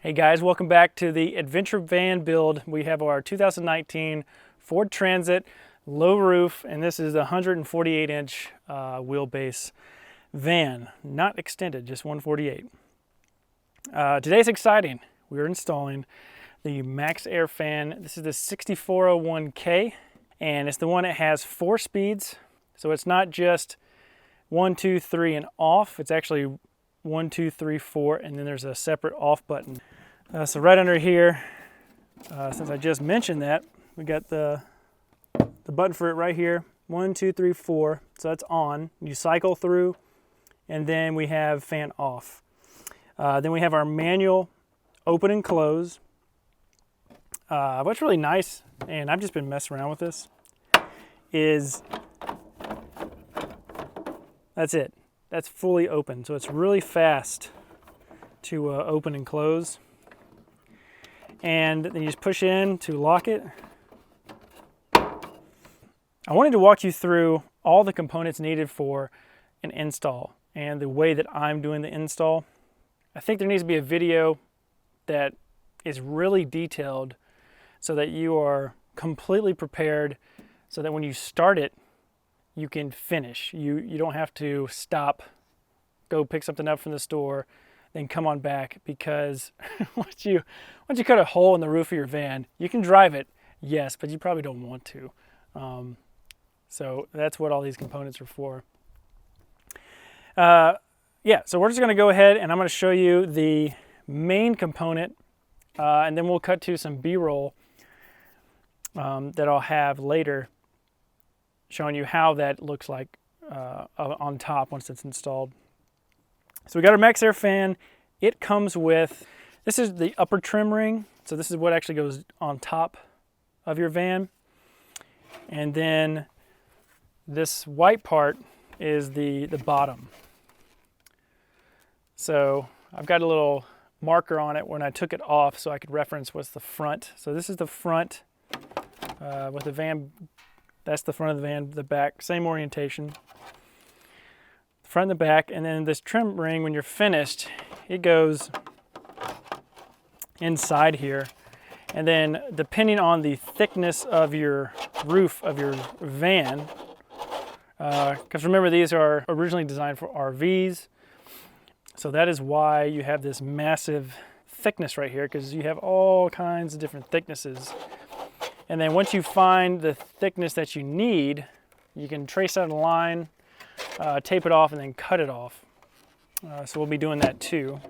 Hey guys, welcome back to the Adventure Van build. We have our 2019 Ford Transit, low roof, and this is the 148-inch wheelbase van. Not extended, just 148. Today's exciting. We're installing the MaxxAir fan. This is the 6401K, and it's the one that has 4 speeds. So it's not just 1, 2, 3 and off. It's actually 1, 2, 3, 4, and then there's a separate off button. So right under here, since I just mentioned that, we got the button for it right here. 1, 2, 3, 4. So that's on. You cycle through, and then we have fan off. Then we have our manual open and close. What's really nice, and I've just been messing around with this, is that's it. That's fully open, so it's really fast to open and close. And then you just push in to lock it. I wanted to walk you through all the components needed for an install and the way that I'm doing the install. I think there needs to be a video that is really detailed so that you are completely prepared, so that when you start it, you can finish. You don't have to stop, go pick something up from the store, then come on back, because once you cut a hole in the roof of your van, you can drive it, yes, but you probably don't want to. So that's what all these components are for. Yeah, so we're just going to go ahead and I'm going to show you the main component, and then we'll cut to some B-roll that I'll have later, showing you how that looks like on top once it's installed. So we got our MaxxAir fan. It comes with, this is the upper trim ring. So this is what actually goes on top of your van. And then this white part is the bottom. So I've got a little marker on it when I took it off so I could reference what's the front. So this is the front with the van. That's the front of the van, the back, same orientation. The front and the back, and then this trim ring, when you're finished, it goes inside here. And then depending on the thickness of your roof of your van, because remember these are originally designed for RVs, so that is why you have this massive thickness right here, because you have all kinds of different thicknesses. And then once you find the thickness that you need, you can trace out a line, tape it off, and then cut it off. So we'll be doing that too.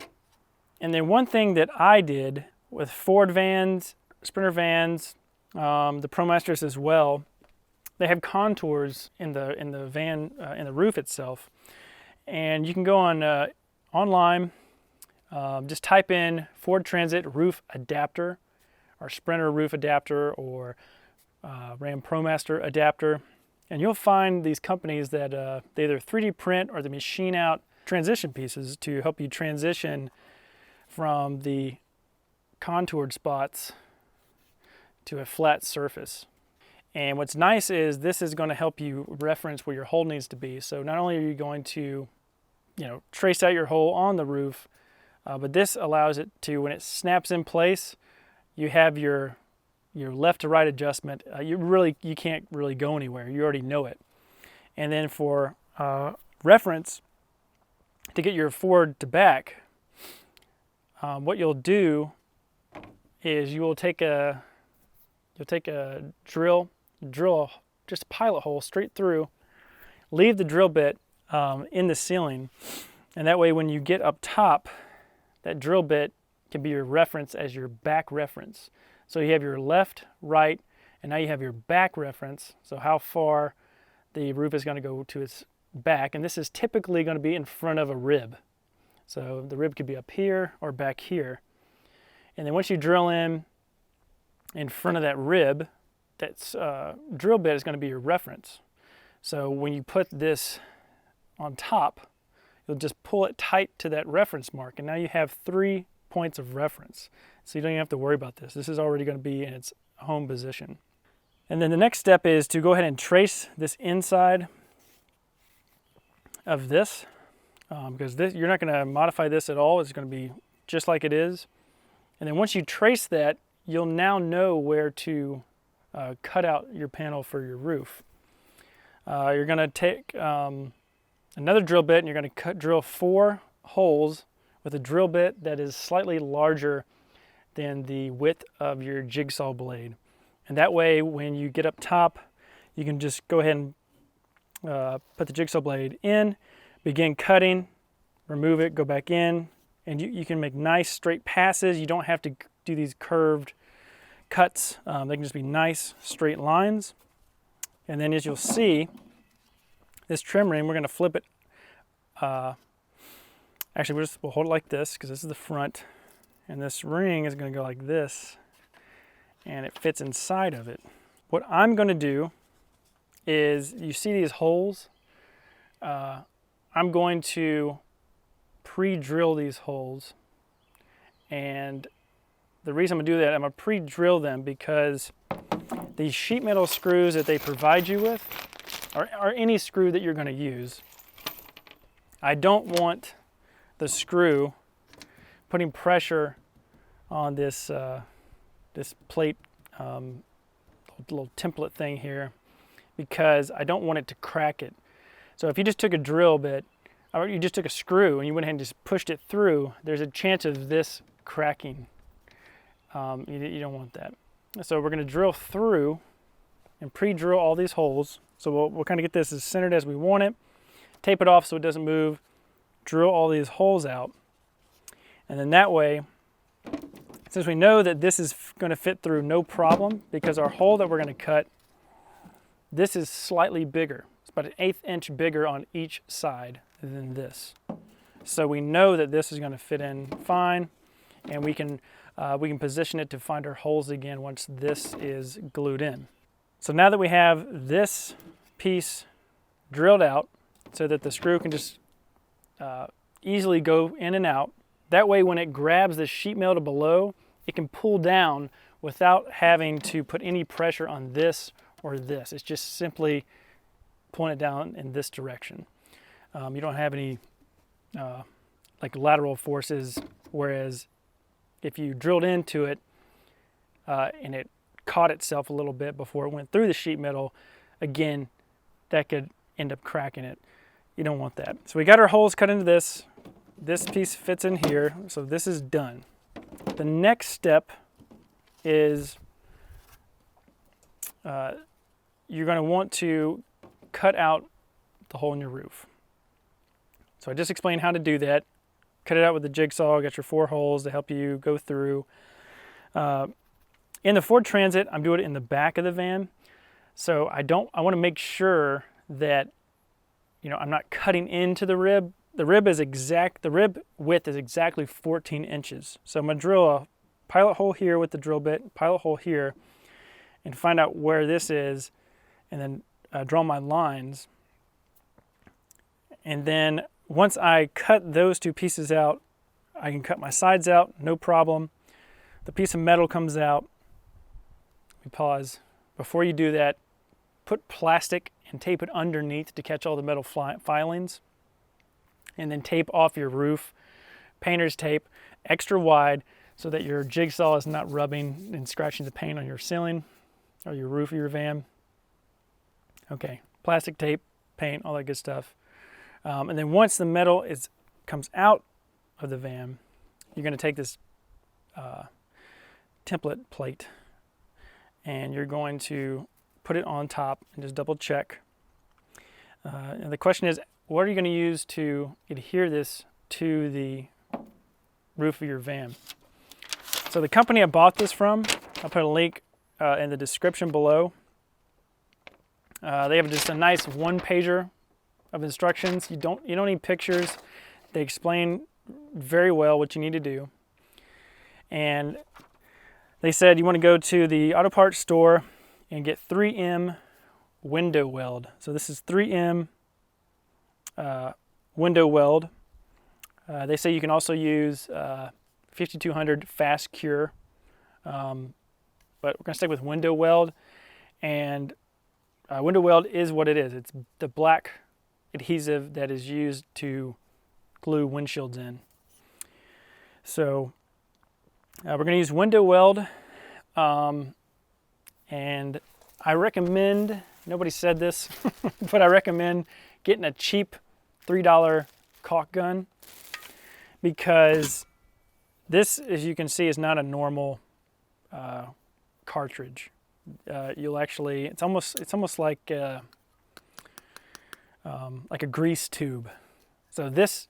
And then one thing that I did with Ford vans, Sprinter vans, the ProMasters as well, they have contours in the van, in the roof itself. And you can go on online, just type in Ford Transit roof adapter, or Sprinter roof adapter, or Ram ProMaster adapter, and you'll find these companies that they either 3D print or they machine out transition pieces to help you transition from the contoured spots to a flat surface. And what's nice is this is going to help you reference where your hole needs to be. So not only are you going to, trace out your hole on the roof, but this allows it to, when it snaps in place, you have your left to right adjustment. You can't really go anywhere. You already know it. And then for reference, to get your forward to back, what you'll do is you will take a drill just a pilot hole straight through, leave the drill bit in the ceiling, and that way when you get up top, that drill bit can be your reference as your back reference. So you have your left, right, and now you have your back reference. So how far the roof is going to go to its back. And this is typically going to be in front of a rib. So the rib could be up here or back here. And then once you drill in front of that rib, that drill bit is going to be your reference. So when you put this on top, you'll just pull it tight to that reference mark. And now you have 3 points of reference. So you don't even have to worry about this. This is already going to be in its home position. And then the next step is to go ahead and trace this inside of this, because you're not going to modify this at all. It's going to be just like it is. And then once you trace that, you'll now know where to cut out your panel for your roof. You're going to take another drill bit and you're going to drill 4 holes with a drill bit that is slightly larger than the width of your jigsaw blade. And that way, when you get up top, you can just go ahead and put the jigsaw blade in, begin cutting, remove it, go back in, and you can make nice straight passes. You don't have to do these curved cuts. They can just be nice straight lines. And then as you'll see, this trim ring, we're going to flip it. Actually, we'll hold it like this because this is the front. And this ring is going to go like this. And it fits inside of it. What I'm going to do is, you see these holes? I'm going to pre-drill these holes. And the reason I'm going to do that, I'm going to pre-drill them because these sheet metal screws that they provide you with, or any screw that you're going to use, I don't want the screw putting pressure on this this plate, little template thing here, because I don't want it to crack it. So if you just took a drill bit, or you just took a screw and you went ahead and just pushed it through, there's a chance of this cracking. You don't want that. So we're going to drill through and pre-drill all these holes. So we'll kind of get this as centered as we want it, tape it off so it doesn't move, drill all these holes out, and then that way, since we know that this is going to fit through no problem, because our hole that we're going to cut, this is slightly bigger. It's about an 1/8 inch bigger on each side than this. So we know that this is going to fit in fine, and we can position it to find our holes again once this is glued in. So now that we have this piece drilled out so that the screw can just easily go in and out, that way when it grabs the sheet metal below, it can pull down without having to put any pressure on this or this. It's just simply pulling it down in this direction. You don't have any like lateral forces, whereas if you drilled into it and it caught itself a little bit before it went through the sheet metal, again, that could end up cracking it. You don't want that. So we got our holes cut into this. This piece fits in here, so this is done. The next step is you're going to want to cut out the hole in your roof. So I just explained how to do that. Cut it out with the jigsaw, got your 4 holes to help you go through. In the Ford Transit, I'm doing it in the back of the van. So I want to make sure that, I'm not cutting into the rib. The rib width is exactly 14 inches. So I'm going to drill a pilot hole here with the drill bit, pilot hole here, and find out where this is, and then draw my lines. And then once I cut those 2 pieces out, I can cut my sides out, no problem. The piece of metal comes out. Let me pause. Before you do that, put plastic and tape it underneath to catch all the metal filings. And then tape off your roof, painter's tape, extra wide, so that your jigsaw is not rubbing and scratching the paint on your ceiling or your roof of your van. Okay, plastic tape, paint, all that good stuff. And then once the metal comes out of the van, you're going to take this template plate and you're going to put it on top and just double check. And the question is, what are you going to use to adhere this to the roof of your van? So the company I bought this from, I'll put a link in the description below. They have just a nice 1-pager of instructions. You don't need pictures. They explain very well what you need to do. And they said you want to go to the auto parts store and get 3M window weld. So this is 3M window weld. They say you can also use 5200 fast cure, but we're going to stick with window weld. And window weld is what it is. It's the black adhesive that is used to glue windshields in. So We're going to use window weld, and I recommend, nobody said this, but I recommend getting a cheap $3 caulk gun, because this, as you can see, is not a normal cartridge. You'll actually, it's almost like a grease tube. So this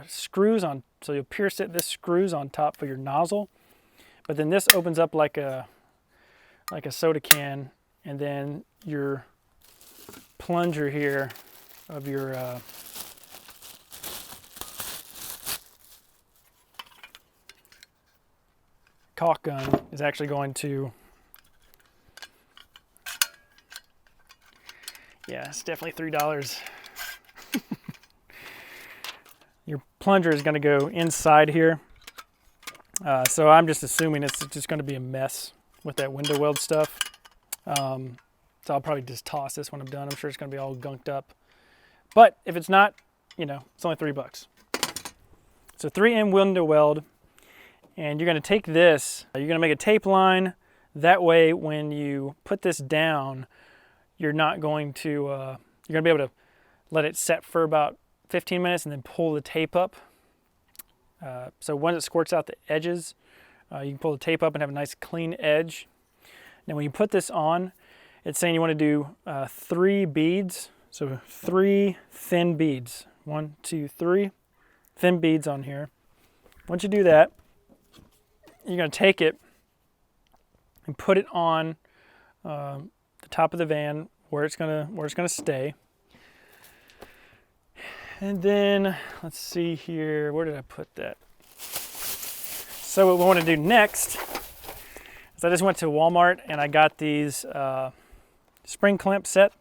screws on, so you'll pierce it, this screws on top for your nozzle, but then this opens up like a soda can, and then your plunger here of your caulk gun is actually going to, yeah, it's definitely $3. Your plunger is going to go inside here. So I'm just assuming it's just going to be a mess with that window weld stuff. So I'll probably just toss this when I'm done. I'm sure it's going to be all gunked up. But if it's not, you know, it's only $3. So 3M window weld. And you're going to take this, you're going to make a tape line. That way when you put this down, you're not going to, you're going to be able to let it set for about 15 minutes and then pull the tape up. So once it squirts out the edges, you can pull the tape up and have a nice clean edge. Now when you put this on, it's saying you want to do 3 beads. So 3 thin beads. 1, 2, 3 thin beads on here. Once you do that, you're going to take it and put it on the top of the van where it's going to stay. And then let's see here, where did I put that? So what we want to do next is I just went to Walmart and I got these spring clamp set.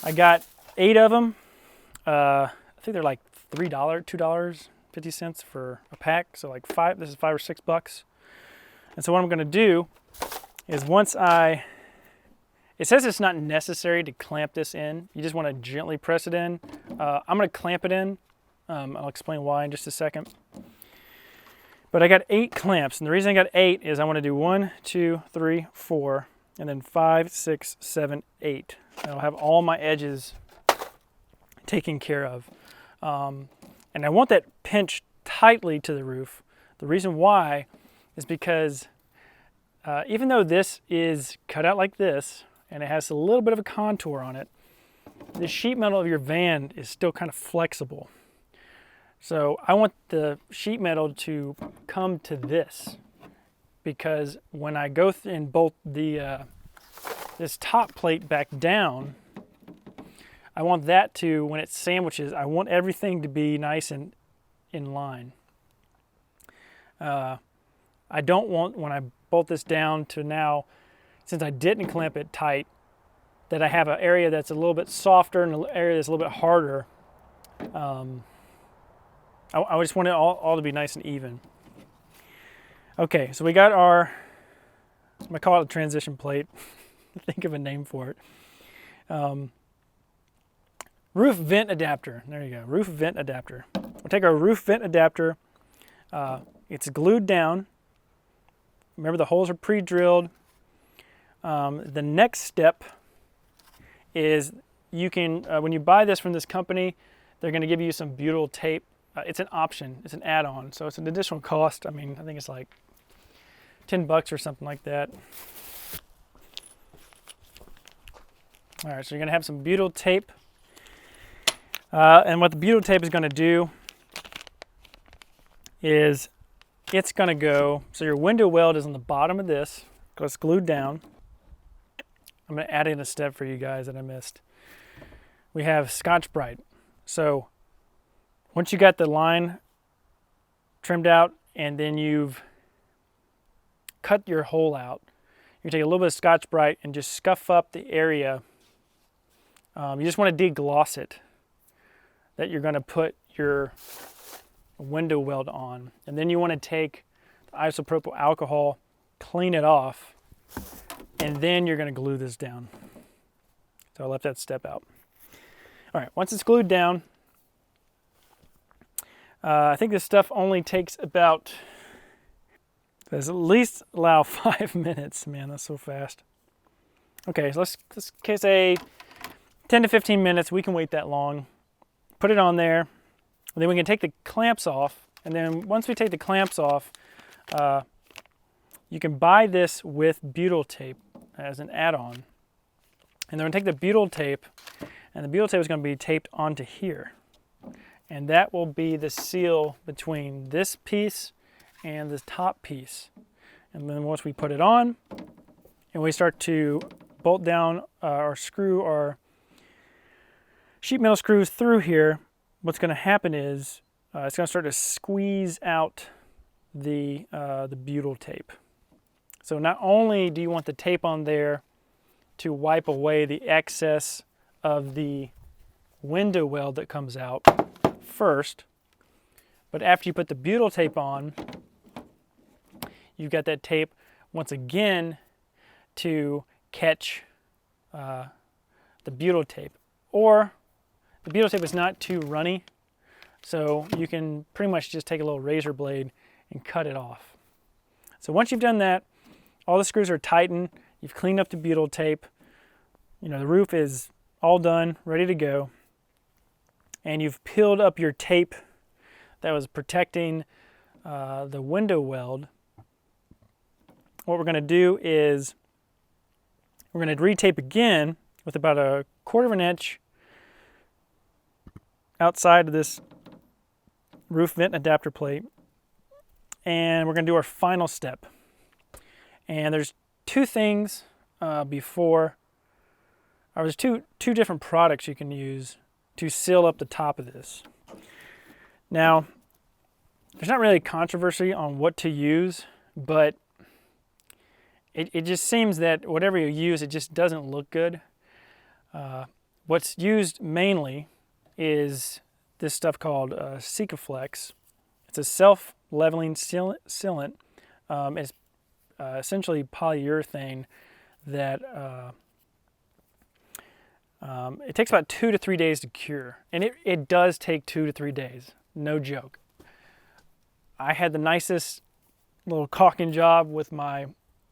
I got 8 of them. I think they're like $3, $2.50 for a pack. So like 5, this is $5 or $6. And so what I'm going to do is once it says it's not necessary to clamp this in. You just want to gently press it in. I'm going to clamp it in. I'll explain why in just a second. But I got 8 clamps, and the reason I got 8 is I want to do 1, 2, 3, 4, and then 5, 6, 7, 8. And I'll have all my edges taken care of. And I want that pinched tightly to the roof. The reason why is because even though this is cut out like this, and it has a little bit of a contour on it, the sheet metal of your van is still kind of flexible. So I want the sheet metal to come to this, because when I go and bolt the this top plate back down, I want that to, when it sandwiches, I want everything to be nice and in line. I don't want, when I bolt this down to now, since I didn't clamp it tight, that I have an area that's a little bit softer and an area that's a little bit harder. I just want it all to be nice and even. Okay, so we got our, I'm gonna call it a transition plate. Think of a name for it. Roof vent adapter. There you go, roof vent adapter. We'll take our roof vent adapter. It's glued down. Remember, the holes are pre-drilled. The next step is you can, when you buy this from this company, they're going to give you some butyl tape. It's an option, it's an add-on, so it's an additional cost. I mean, I think it's like $10 or something like that. All right, so you're going to have some butyl tape. And what the butyl tape is going to do is it's going to go, so your window weld is on the bottom of this, because it's glued down. I'm going to add in a step for you guys that I missed. We have Scotch-Brite. So once you got the line trimmed out and then you've cut your hole out, you take a little bit of Scotch-Brite and just scuff up the area. You just want to degloss it, that you're going to put your window weld on. And then you want to take the isopropyl alcohol, clean it off, and then you're going to glue this down. So I left that step out. All right, once it's glued down, I think this stuff only takes about Says at least allow 5 minutes. Man, that's so fast. Okay, so let's say 10 to 15 minutes. We can wait that long. Put it on there. And then we can take the clamps off. And then once we take the clamps off, you can buy this with butyl tape as an add-on. And then we're going to take the butyl tape, and the butyl tape is going to be taped onto here. And that will be the seal between this piece and the top piece. And then once we put it on, and we start to bolt down or screw our sheet metal screws through here, what's going to happen is it's going to start to squeeze out the butyl tape. So not only do you want the tape on there to wipe away the excess of the window weld that comes out first, but after you put the butyl tape on, you've got that tape once again to catch the butyl tape. Or the butyl tape is not too runny, so you can pretty much just take a little razor blade and cut it off. So once you've done that, all the screws are tightened, you've cleaned up the butyl tape, you know, the roof is all done, ready to go, and you've peeled up your tape that was protecting the window weld. What we're going to do is we're going to retape again with about 1/4 of an inch outside of this roof vent adapter plate, and we're going to do our final step. And there's two things there's two different products you can use to seal up the top of this. Now, there's not really controversy on what to use, but it just seems that whatever you use, it just doesn't look good. What's used mainly is this stuff called Sikaflex. It's a self-leveling sealant. It's essentially polyurethane that it takes about 2 to 3 days to cure. And it does take 2 to 3 days, no joke. I had the nicest little caulking job with my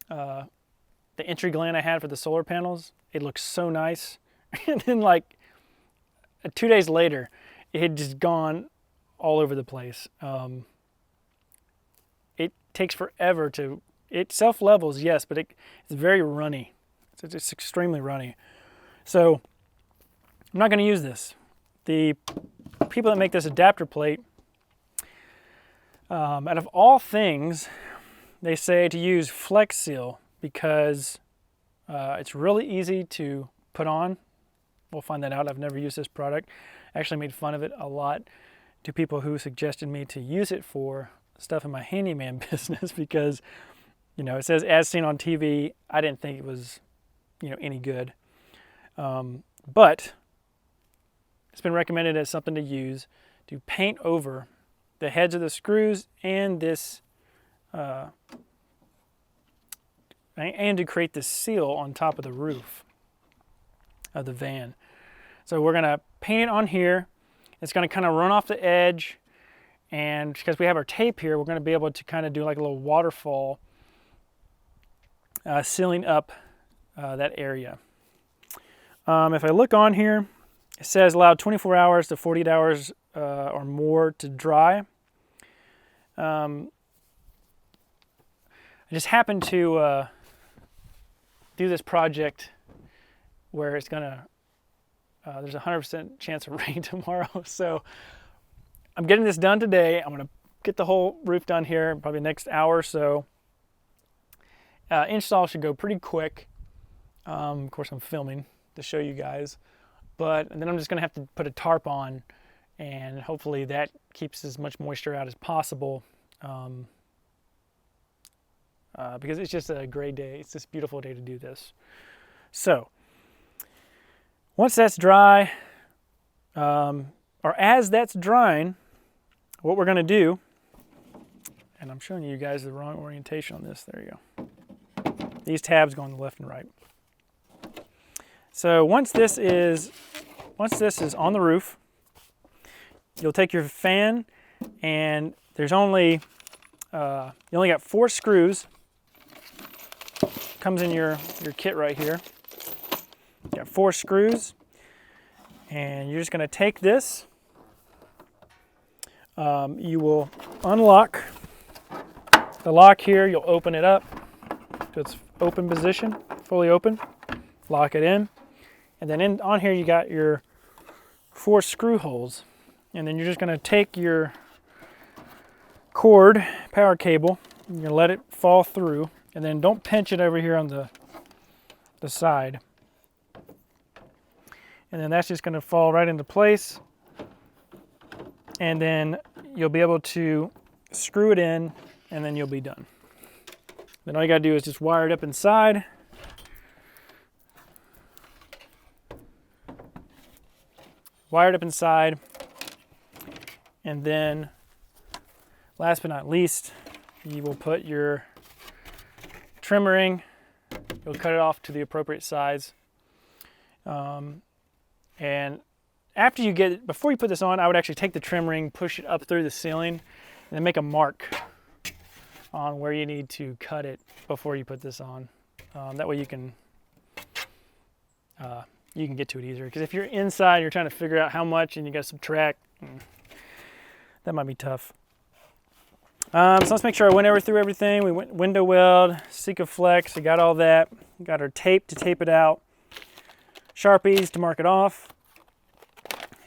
the entry gland I had for the solar panels. It looked so nice. And then like 2 days later, it had just gone all over the place. It takes forever to, it self-levels, yes, but it's very runny. It's extremely runny. So I'm not going to use this. The people that make this adapter plate, out of all things, they say to use Flex Seal because it's really easy to put on. We'll find that out. I've never used this product. I actually made fun of it a lot to people who suggested me to use it for stuff in my handyman business because, you know, it says as seen on TV. I didn't think it was, you know, any good. But it's been recommended as something to use to paint over the heads of the screws and this and to create this seal on top of the roof of the van. So we're going to paint it on here. It's going to kind of run off the edge, and because we have our tape here, we're going to be able to kind of do like a little waterfall sealing up that area. If I look on here, it says allow 24 hours to 48 hours or more to dry. I just happened to do this project where it's gonna, there's a 100% chance of rain tomorrow. So I'm getting this done today. I'm gonna get the whole roof done here, probably the next hour or so. Install should go pretty quick. Of course I'm filming to show you guys, and then I'm just gonna have to put a tarp on, and hopefully that keeps as much moisture out as possible. Because it's just a great day. It's this beautiful day to do this. So once that's dry, or as that's drying, what we're going to do, and I'm showing you guys the wrong orientation on this. There you go. These tabs go on the left and right. So once this is on the roof, you'll take your fan, and there's only you only got 4 screws. Comes in your kit right here. You got 4 screws, and you're just going to take this. You will unlock the lock here. You'll open it up to its open position, fully open. Lock it in, and then on here you got your 4 screw holes, and then you're just going to take your cord, power cable, and you're going to let it fall through, and then don't pinch it over here on the side. And then that's just going to fall right into place, and then you'll be able to screw it in, and then you'll be done. Then all you got to do is just wire it up inside. Wire it up inside, and then last but not least, you will put your trim ring. You'll cut it off to the appropriate size. And after before you put this on, I would actually take the trim ring, push it up through the ceiling, and then make a mark on where you need to cut it before you put this on. That way you can get to it easier. Because if you're inside, you're trying to figure out how much, and you got to subtract, that might be tough. So let's make sure I went through everything. We went window weld, Sikaflex, we got all that. We got our tape to tape it out, Sharpies to mark it off.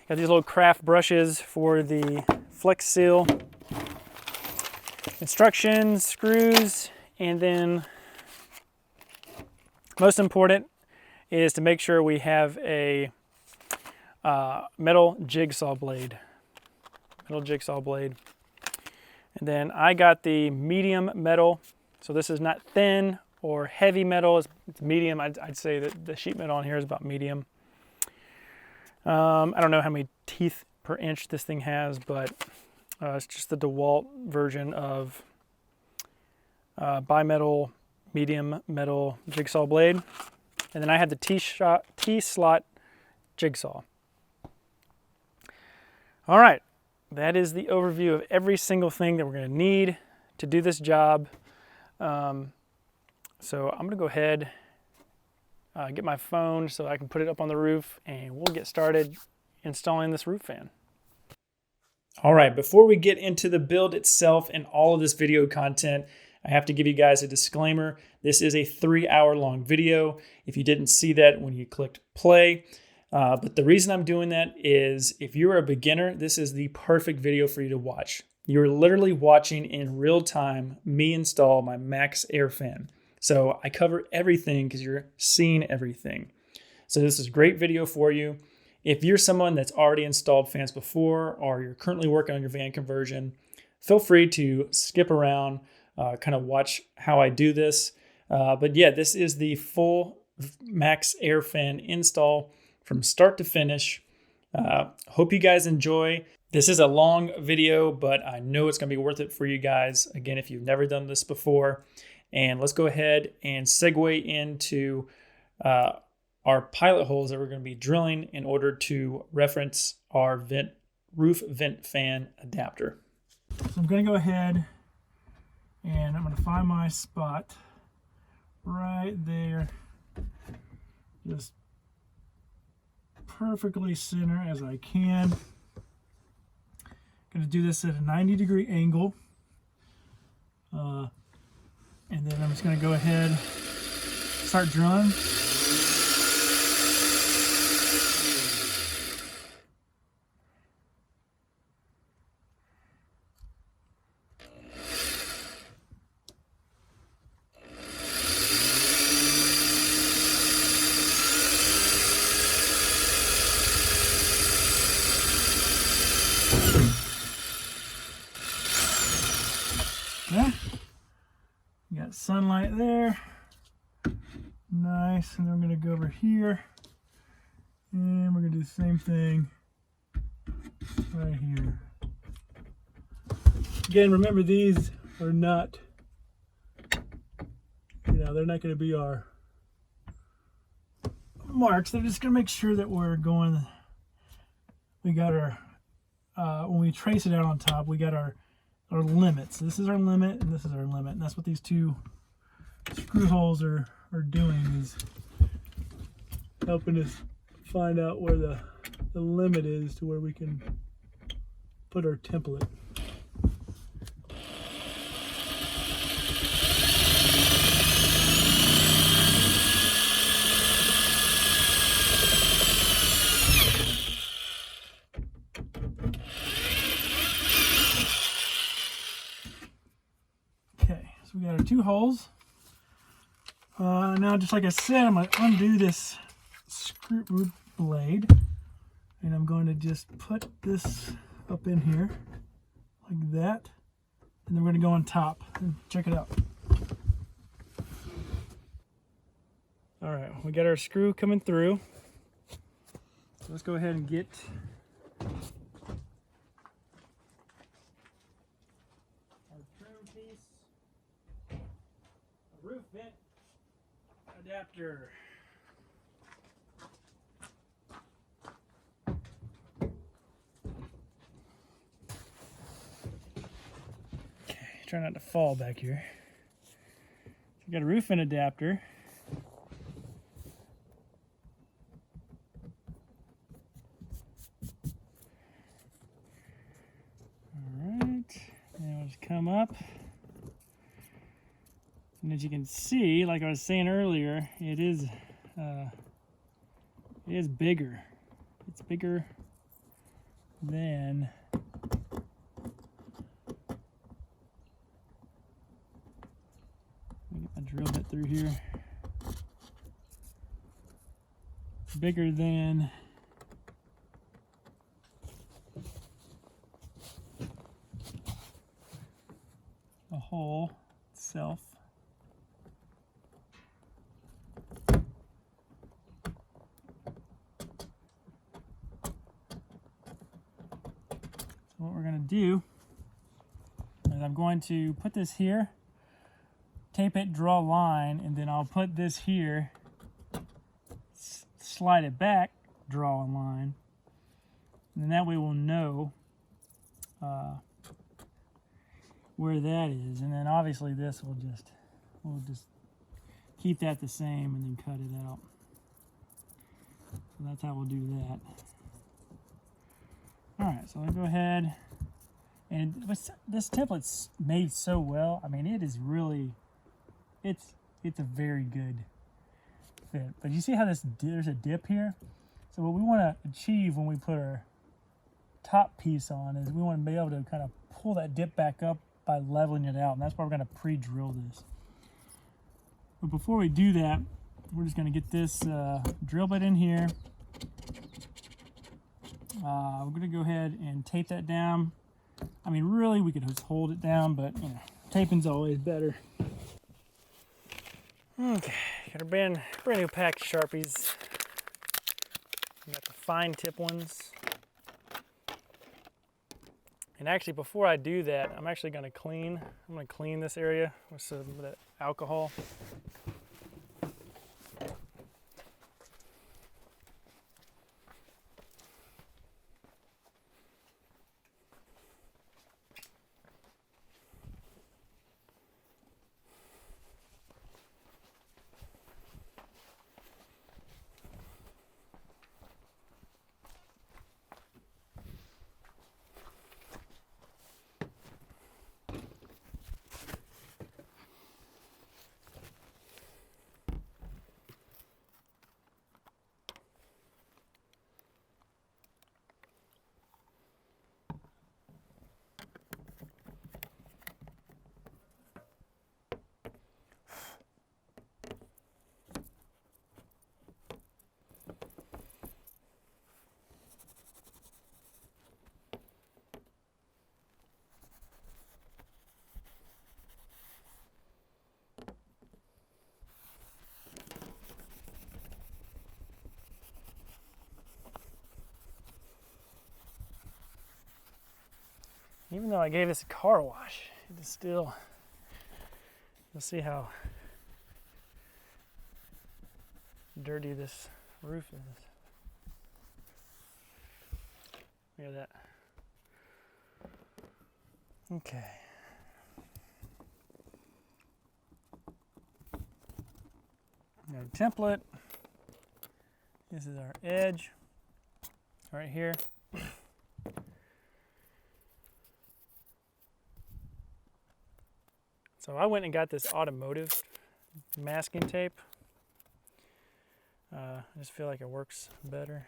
Got these little craft brushes for the flex seal. Instructions, screws, and then most important is to make sure we have a metal jigsaw blade. And then I got the medium metal. So this is not thin or heavy metal, it's medium. I'd say that the sheet metal on here is about medium. I don't know how many teeth per inch this thing has, but it's just the DeWalt version of bimetal, medium metal jigsaw blade. And then I had the T-slot jigsaw. All right, that is the overview of every single thing that we're going to need to do this job. So I'm going to go ahead, get my phone so I can put it up on the roof, and we'll get started installing this roof fan. All right, before we get into the build itself and all of this video content, I have to give you guys a disclaimer. This is a 3-hour-long video, if you didn't see that when you clicked play. But the reason I'm doing that is if you're a beginner, this is the perfect video for you to watch. You're literally watching in real time me install my MaxxAir fan. So I cover everything because you're seeing everything. So this is a great video for you. If you're someone that's already installed fans before, or you're currently working on your van conversion, feel free to skip around, kind of watch how I do this. But yeah, this is the full MaxxAir fan install from start to finish. Hope you guys enjoy. This is a long video, but I know it's going to be worth it for you guys. Again, if you've never done this before. And let's go ahead and segue into our pilot holes that we're going to be drilling in order to reference our roof vent fan adapter. So I'm going to go ahead and I'm going to find my spot right there, just perfectly center as I can. Going to do this at a 90-degree angle. And then I'm just going to go ahead, start drilling. Yeah. Got sunlight there. Nice. And then we're going to go over here. And we're going to do the same thing right here. Again, remember these are not, they're not going to be our marks. They're just going to make sure that we're going, we got our, when we trace it out on top, we got our our limits. This is our limit, and this is our limit, and that's what these two screw holes are doing, is helping us find out where the limit is to where we can put our template. Okay, so we got our two holes. Now, just like I said, I'm going to undo this screw blade, and I'm going to just put this up in here like that, and then we're going to go on top and check it out. All right, we got our screw coming through. So let's go ahead and get our trim piece, a roof vent adapter. Try not to fall back here. We got a roof vent adapter. All right, now we'll just come up. And as you can see, like I was saying earlier, it is bigger. It's bigger than drill bit through here. Bigger than the hole itself. So what we're going to do is I'm going to put this here, tape it, draw a line, and then I'll put this here, slide it back, draw a line, and then that way we'll know where that is. And then obviously this we'll just keep that the same and then cut it out. So that's how we'll do that. All right, so I'll go ahead, and this template's made so well. I mean, it is really, it's a very good fit. But you see how there's a dip here? So what we want to achieve when we put our top piece on is we want to be able to kind of pull that dip back up by leveling it out, and that's why we're going to pre-drill this. But before we do that, we're just going to get this drill bit in here. We're going to go ahead and tape that down. I mean, really, we could just hold it down, but you know, taping's always better. Okay, got our brand new pack of Sharpies. We got the fine tip ones. And actually, before I do that, I'm actually going to clean. I'm going to clean this area with some of that alcohol. Even though I gave this a car wash, it is still, you'll see how dirty this roof is. Look at that. Okay. Got a template. This is our edge right here. So I went and got this automotive masking tape. I just feel like it works better.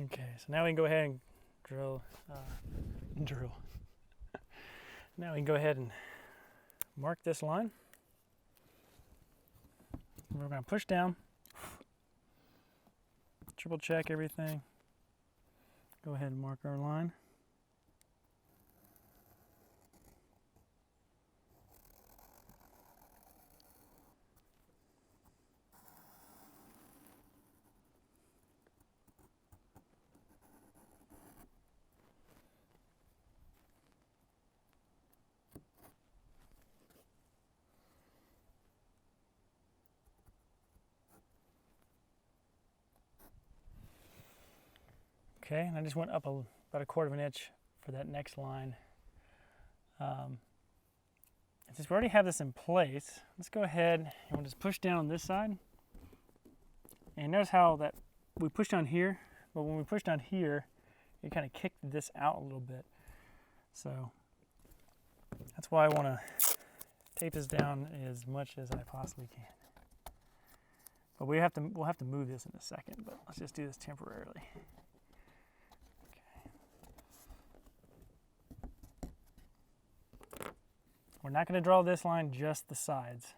Okay, so now we can go ahead and drill. Now we can go ahead and mark this line. We're going to push down, triple check everything. Go ahead and mark our line. Okay, and I just went up about 1/4 of an inch for that next line. And since we already have this in place, let's go ahead and we'll just push down on this side. And notice how that we push down here, but when we push down here, it kind of kicked this out a little bit. So that's why I want to tape this down as much as I possibly can. But we'll have to move this in a second, but let's just do this temporarily. We're not going to draw this line, just the sides.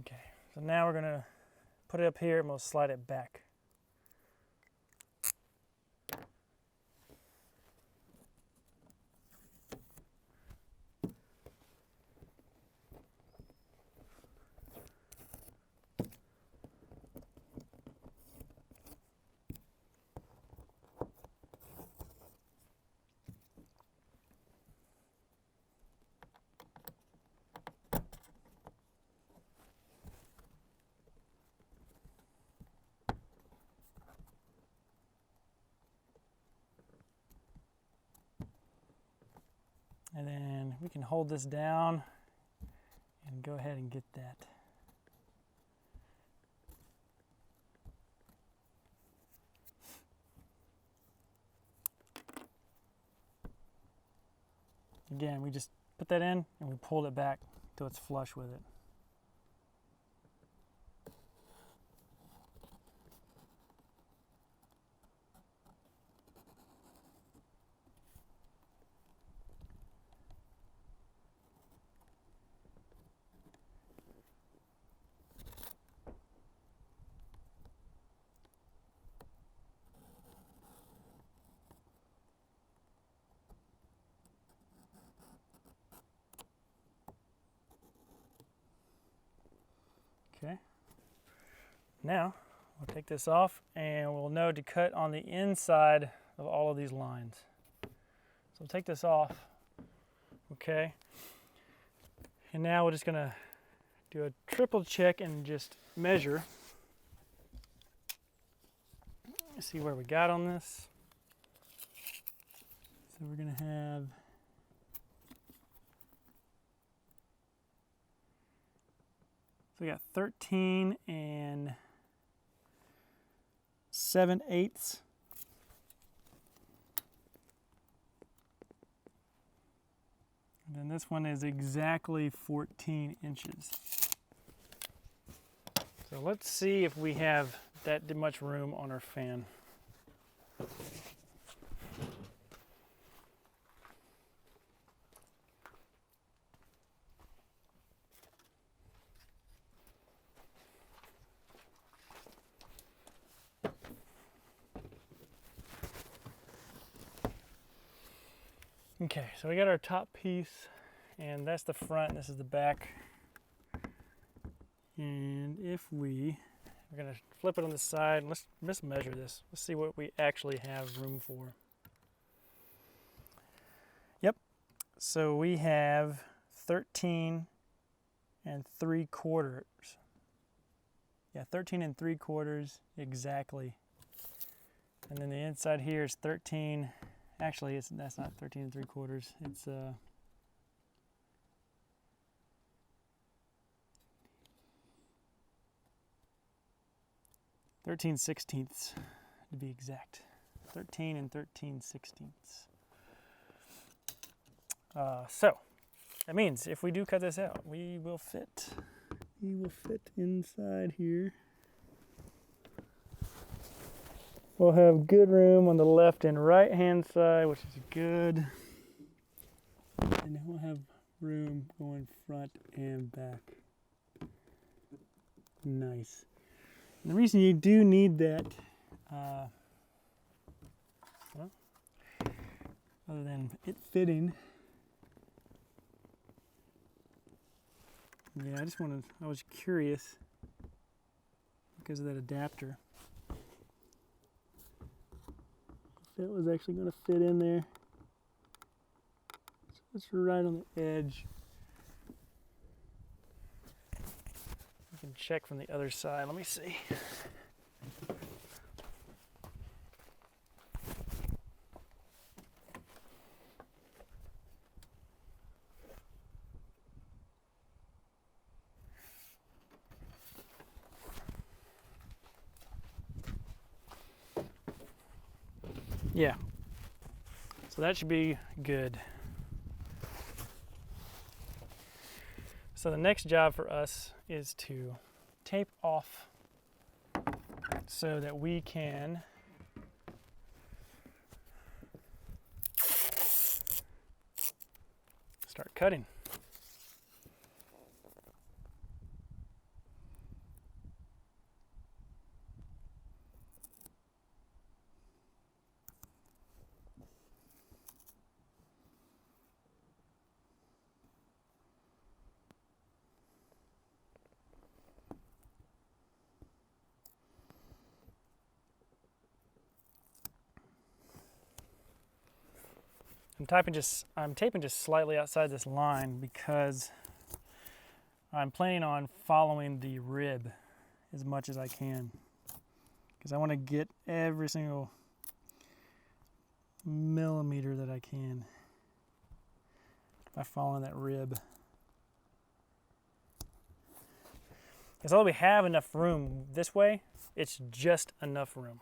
Okay, so now we're going to put it up here and we'll slide it back. And then we can hold this down and go ahead and get that. Again, we just put that in and we pulled it back till it's flush with it. Okay, now we'll take this off and we'll know to cut on the inside of all of these lines. So we'll take this off, okay, and now we're just gonna do a triple check and just measure. See where we got on this. So we're gonna have so we got 13 7/8. And then this one is exactly 14 inches. So let's see if we have that much room on our fan. Okay, so we got our top piece, and that's the front, this is the back. And if we're gonna flip it on the side, let's measure this. Let's see what we actually have room for. Yep, so we have 13 3/4. Yeah, 13 3/4 exactly. And then the inside here is 13. Actually, that's not 13 3/4. It's 13/16 to be exact. 13 13/16. So that means if we do cut this out, we will fit. We will fit inside here. We'll have good room on the left and right hand side, which is good. And then we'll have room going front and back. Nice. And the reason you do need that, well, other than it fitting, yeah, I was curious because of that adapter. If it was actually going to fit in there. So it's right on the edge. You can check from the other side. Let me see. Yeah, so that should be good. So the next job for us is to tape off so that we can start cutting. I'm taping just slightly outside this line because I'm planning on following the rib as much as I can, because I want to get every single millimeter that I can by following that rib. Because although we have enough room this way, it's just enough room.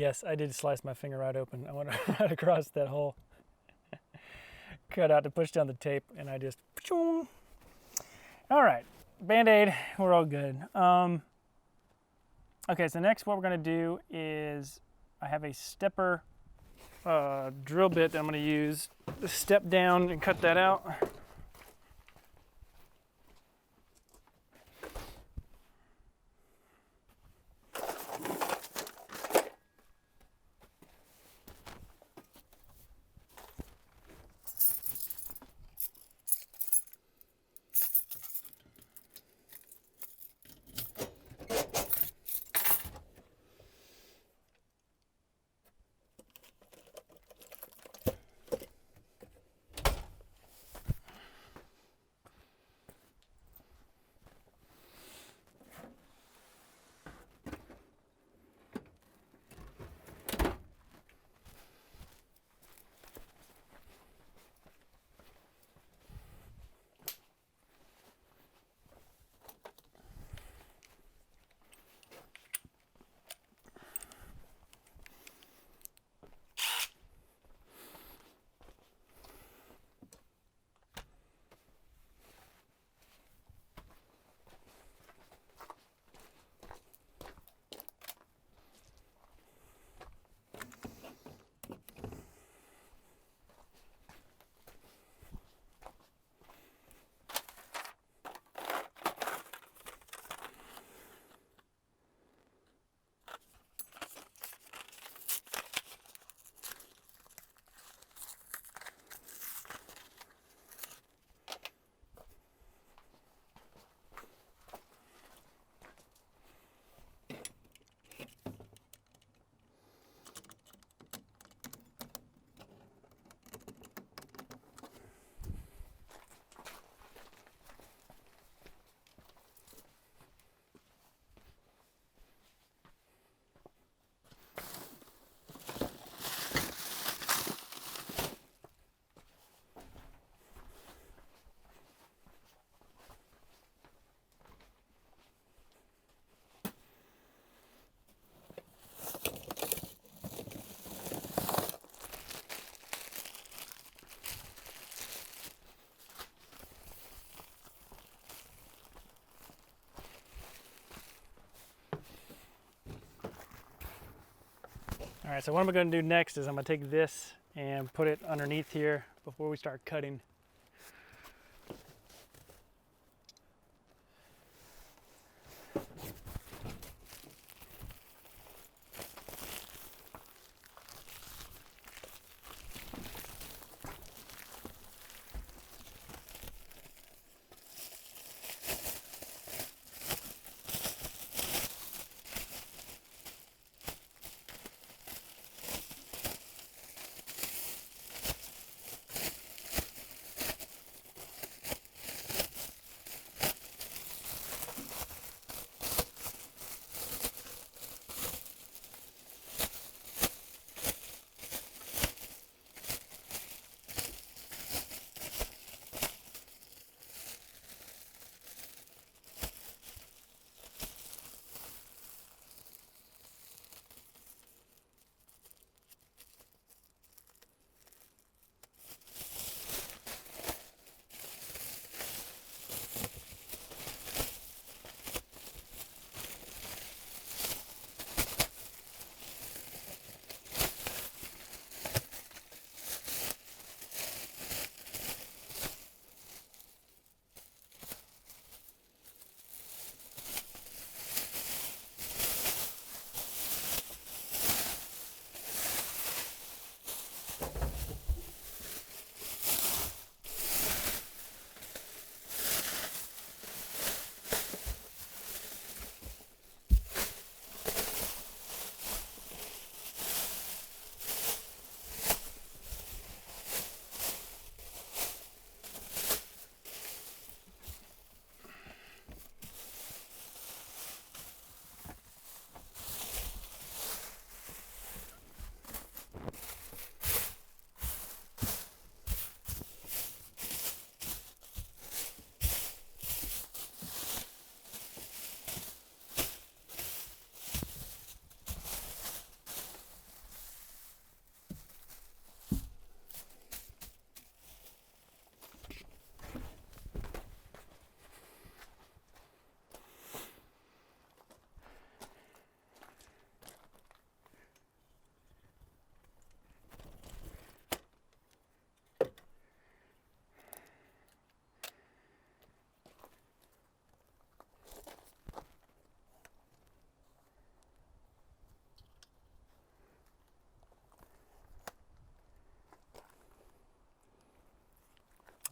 Yes, I did slice my finger right open. I went right across that hole. Cut out to push down the tape, and I just... All right, Band-Aid, we're all good. Okay, so next what we're gonna do is I have a stepper drill bit that I'm gonna use to step down and cut that out. All right, so what I'm going to do next is I'm going to take this and put it underneath here before we start cutting.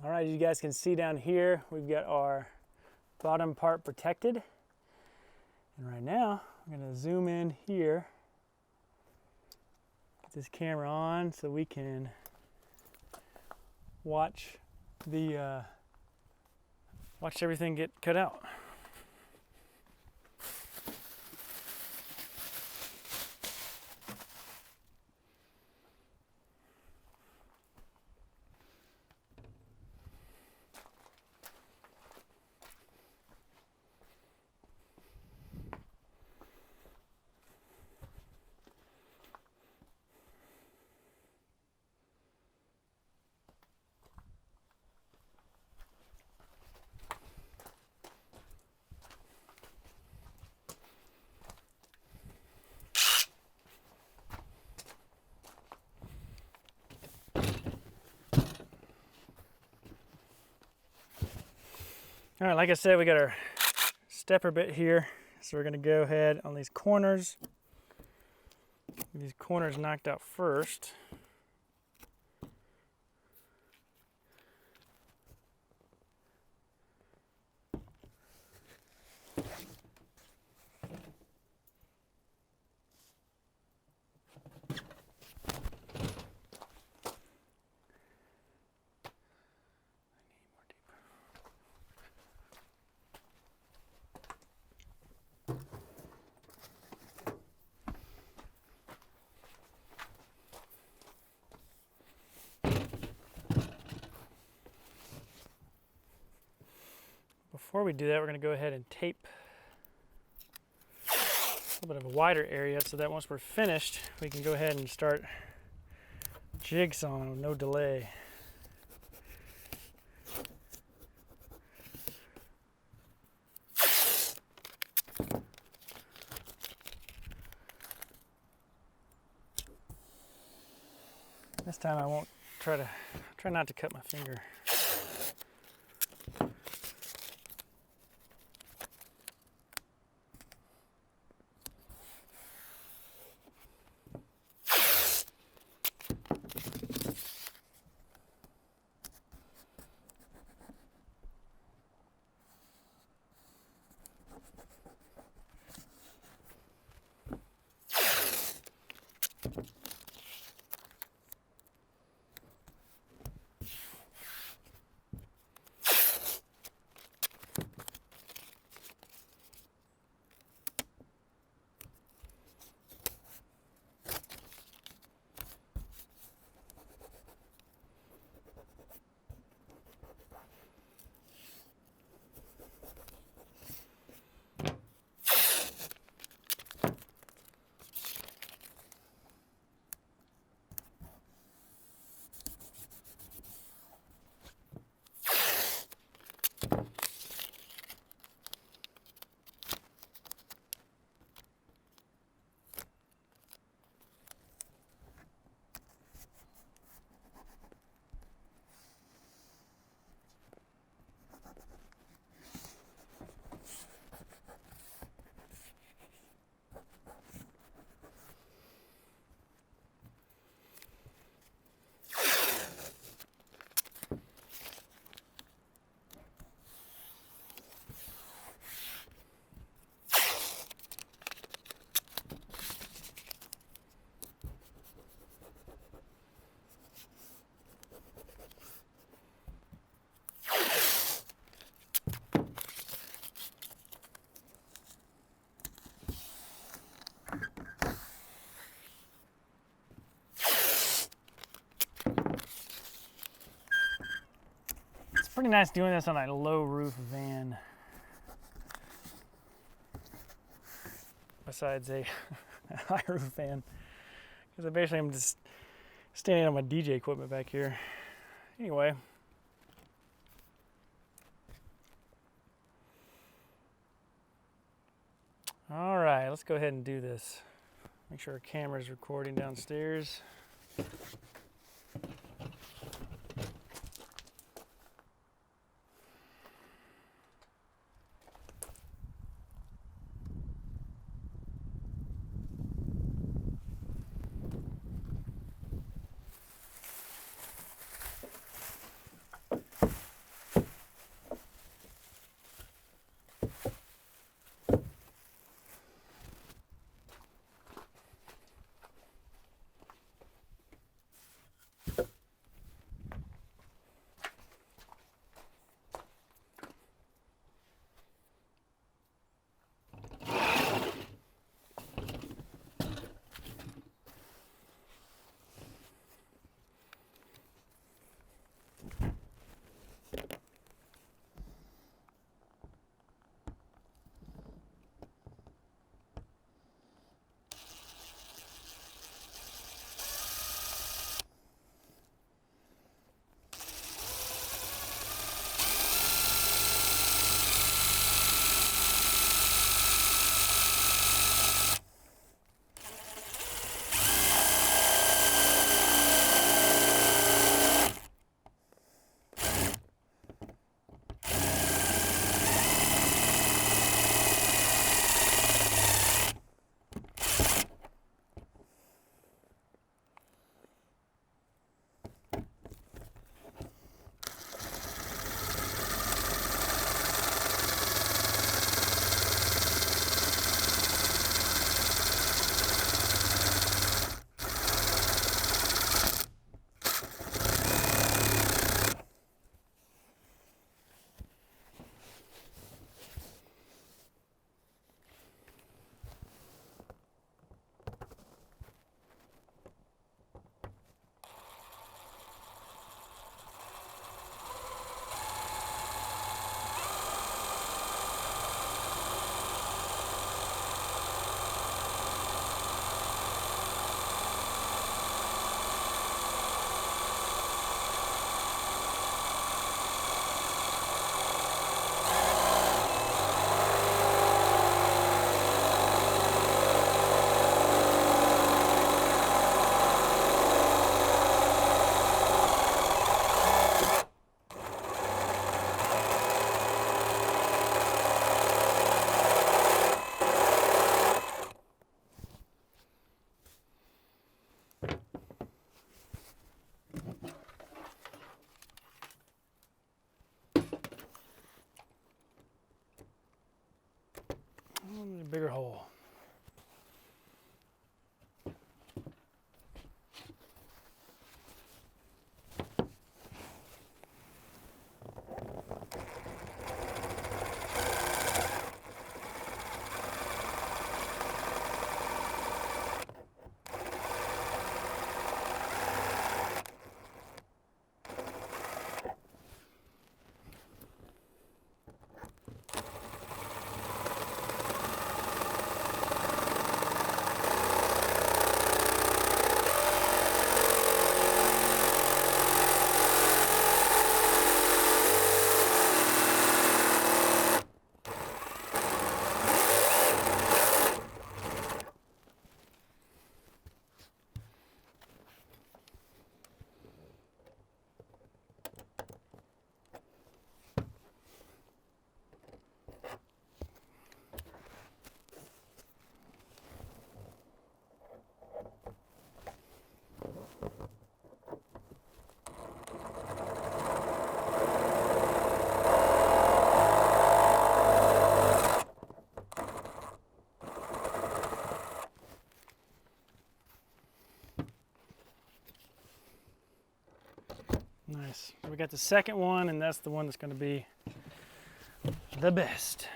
All right, as you guys can see down here, we've got our bottom part protected. And right now, I'm gonna zoom in here, get this camera on so we can watch everything get cut out. All right, like I said, we got our stepper bit here. So we're gonna go ahead on these corners. Get these corners knocked out first. Before we do that, we're going to go ahead and tape a little bit of a wider area so that once we're finished, we can go ahead and start jigsawing with no delay. This time I won't try not to cut my finger. Pretty nice doing this on a low roof van. Besides a high roof van. Because basically I'm just standing on my DJ equipment back here. Anyway. All right, let's go ahead and do this. Make sure our camera's recording downstairs. bigger hole. Nice. We got the second one, and that's the one that's going to be the best.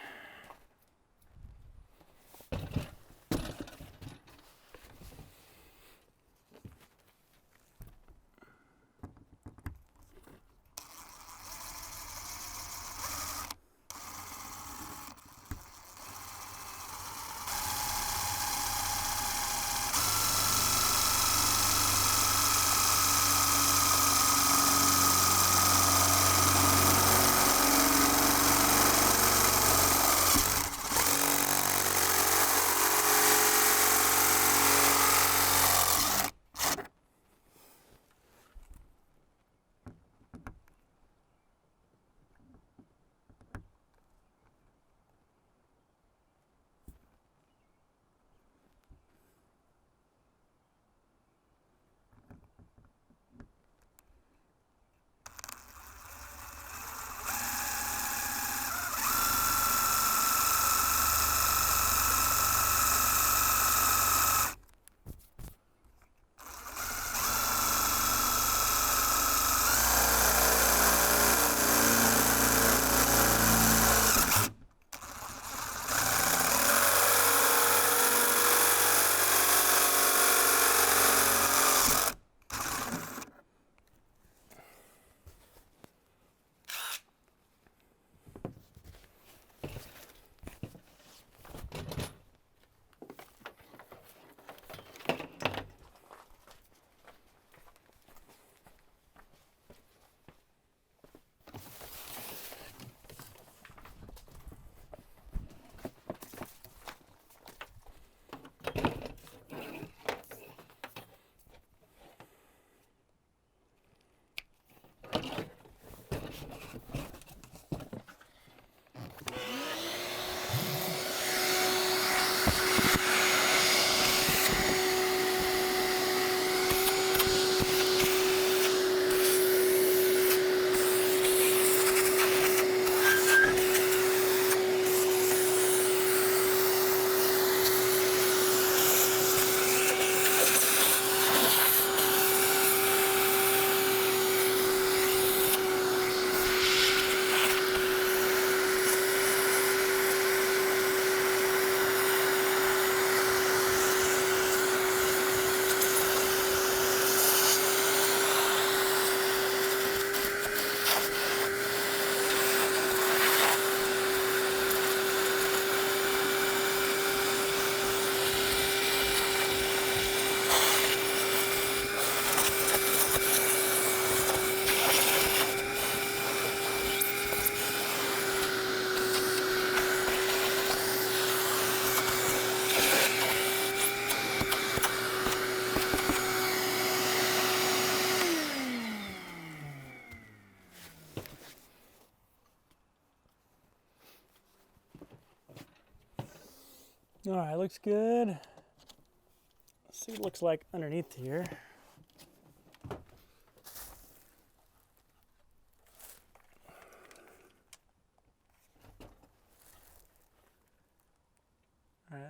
All right, looks good. Let's see what it looks like underneath here.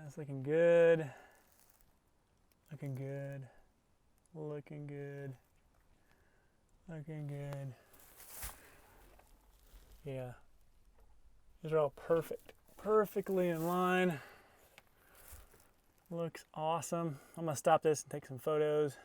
That's looking good. Looking good. Looking good. Looking good. Yeah. These are all perfect. Perfectly in line. Looks awesome. I'm gonna stop this and take some photos.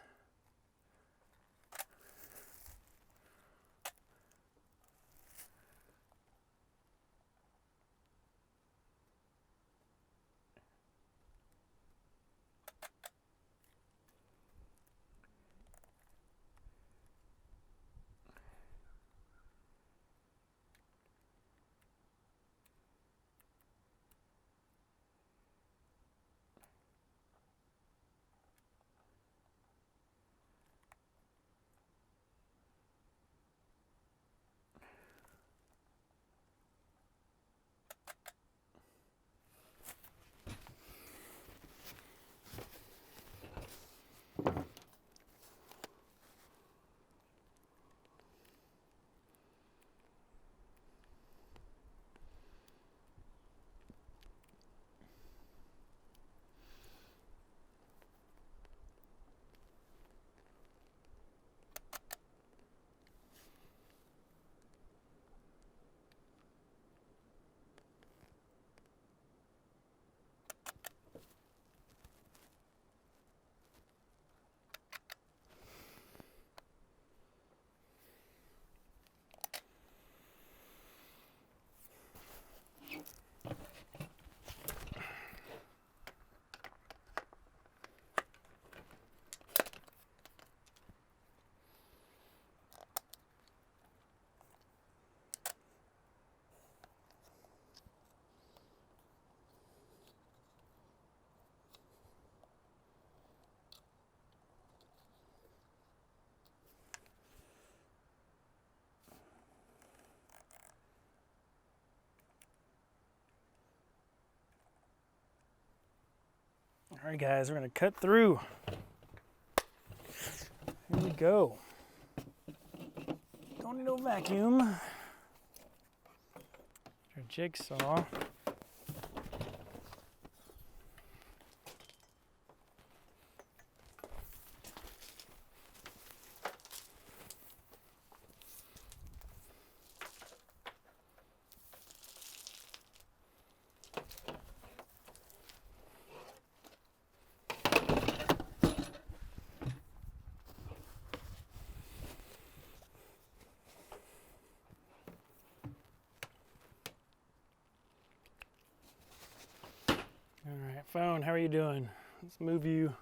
All right, guys, we're gonna cut through. Here we go. Don't need no vacuum. Our jigsaw. All right, phone, how are you doing? Let's move you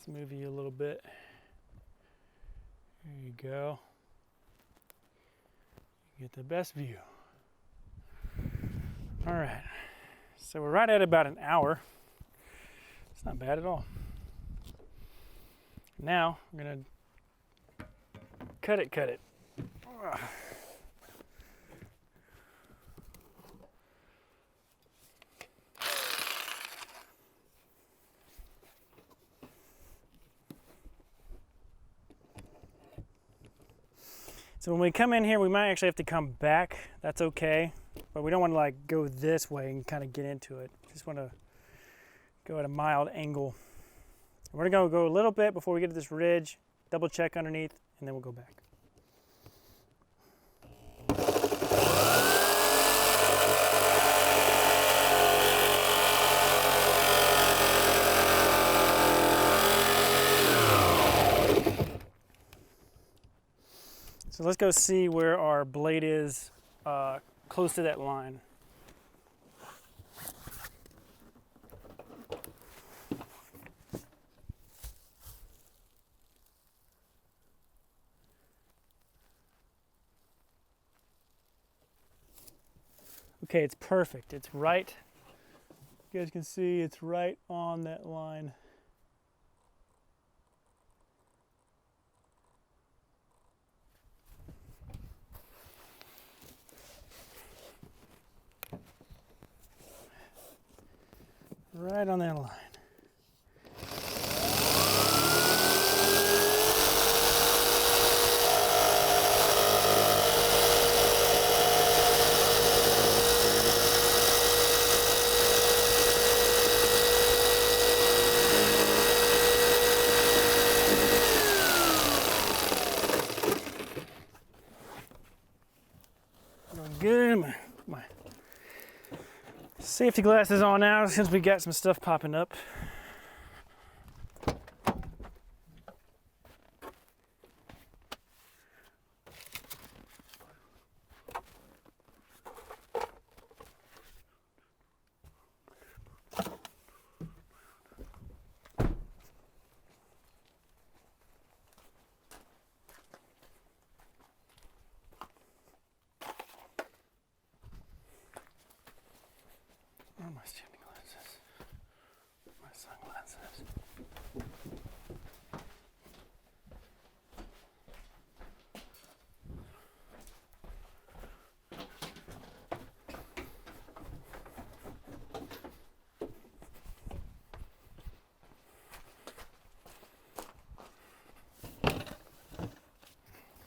a little bit. There you go. You get the best view. All right, so we're right at about an hour. It's not bad at all. Now I'm gonna cut it. So when we come in here, we might actually have to come back. That's okay, but we don't want to like go this way and kind of get into it. Just want to go at a mild angle. We're gonna go a little bit before we get to this ridge, double check underneath, and then we'll go back. So let's go see where our blade is close to that line. Okay, it's perfect. It's right. You guys can see it's right on that line. Right on that line. good. My safety glasses on now since we got some stuff popping up. Where are my safety glasses? My sunglasses.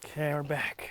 Okay, we're back.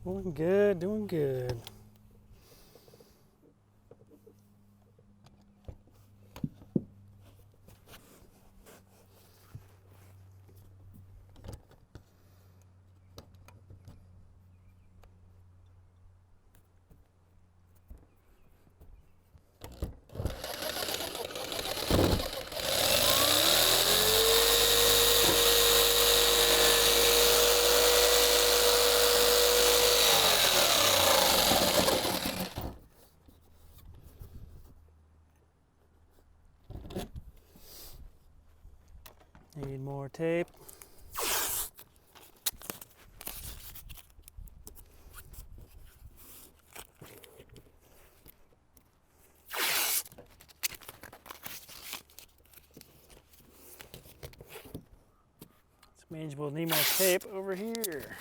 Doing good, doing good. Need more tape. This means we'll need more tape over here.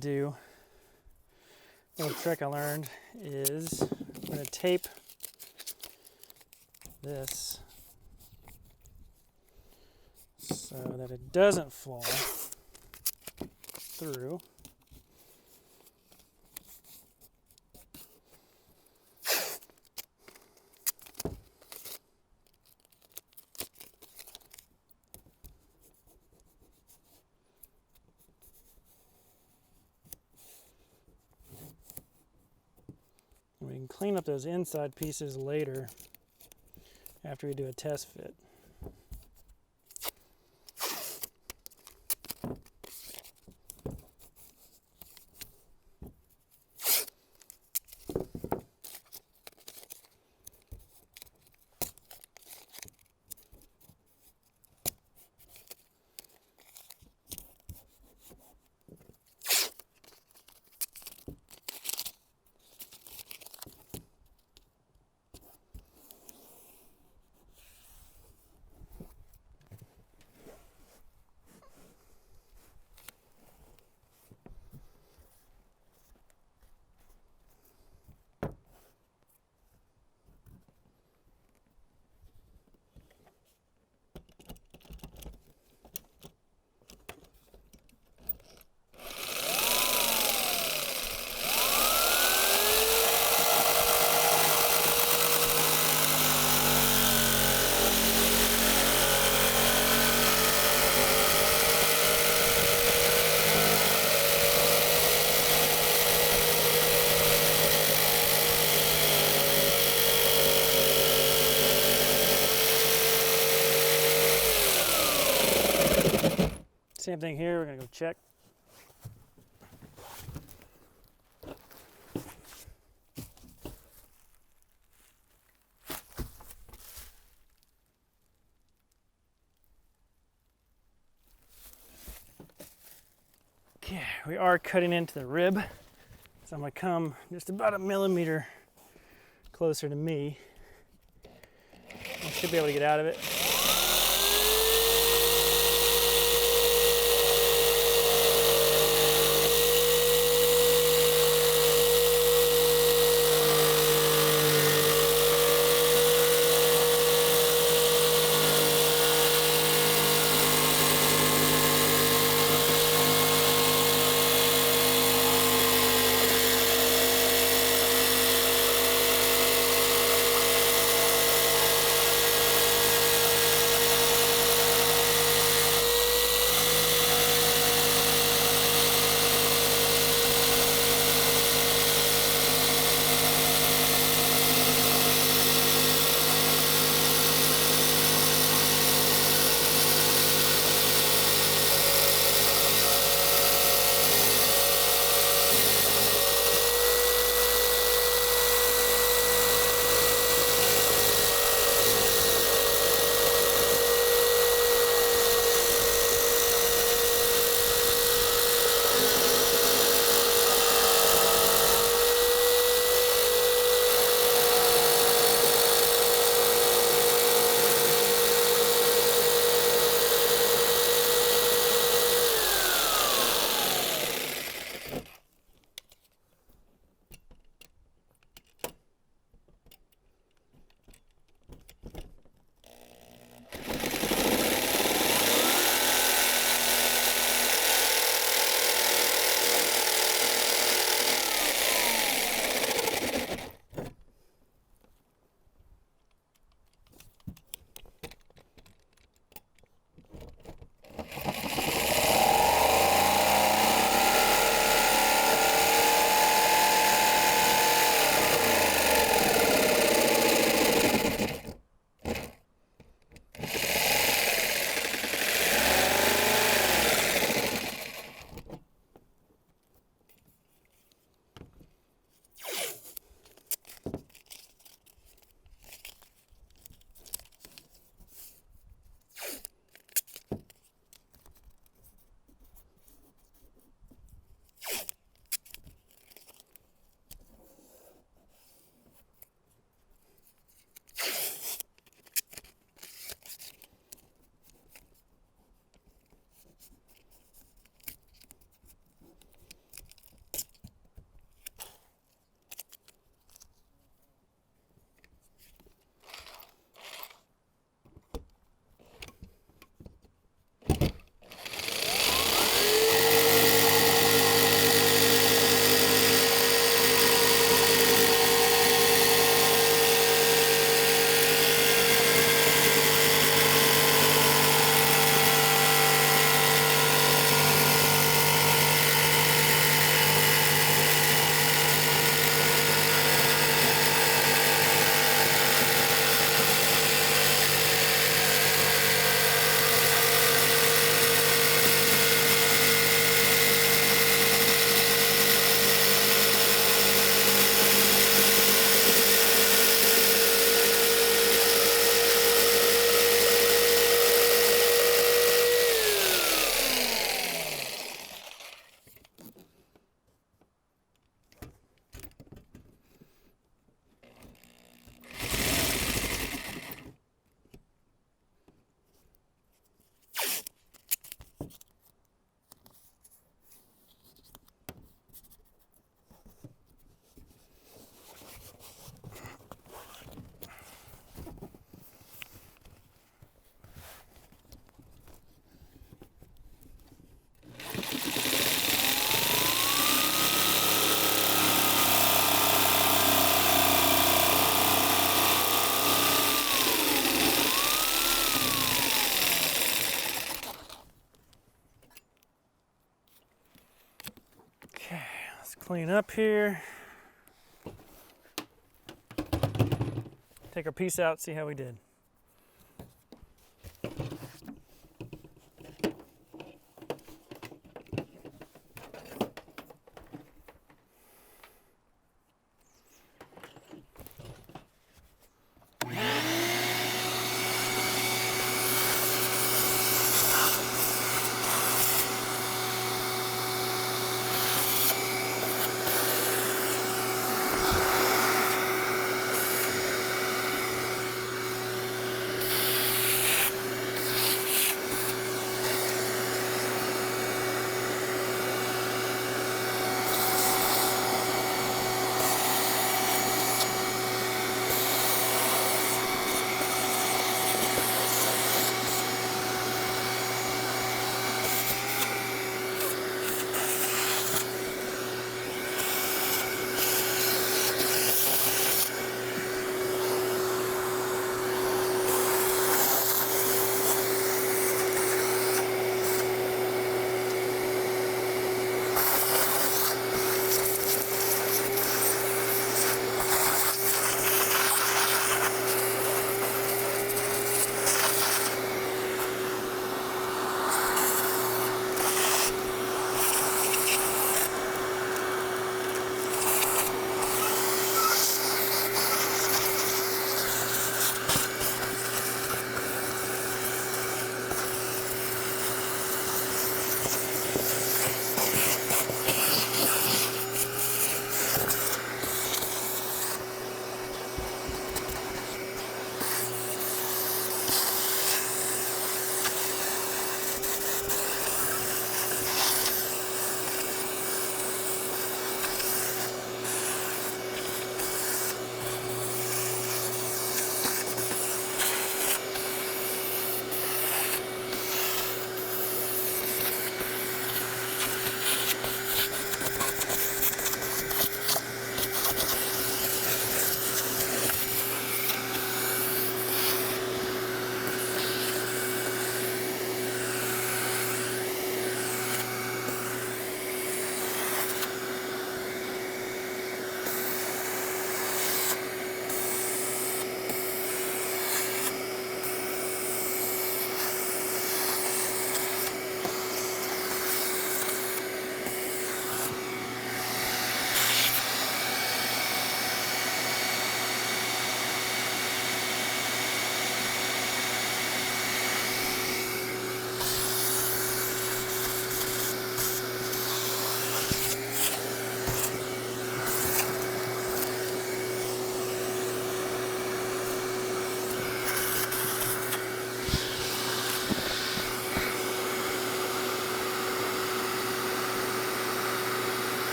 do, a little trick I learned is I'm going to tape this so that it doesn't fall through. We can clean up those inside pieces later after we do a test fit. Same thing here, we're going to go check. Okay, we are cutting into the rib, so I'm going to come just about 1 millimeter closer to me. I should be able to get out of it. clean up here. Take our piece out, see how we did.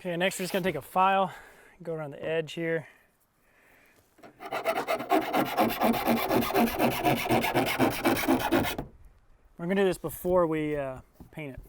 Okay, next we're just gonna take a file, go around the edge here. We're gonna do this before we paint it.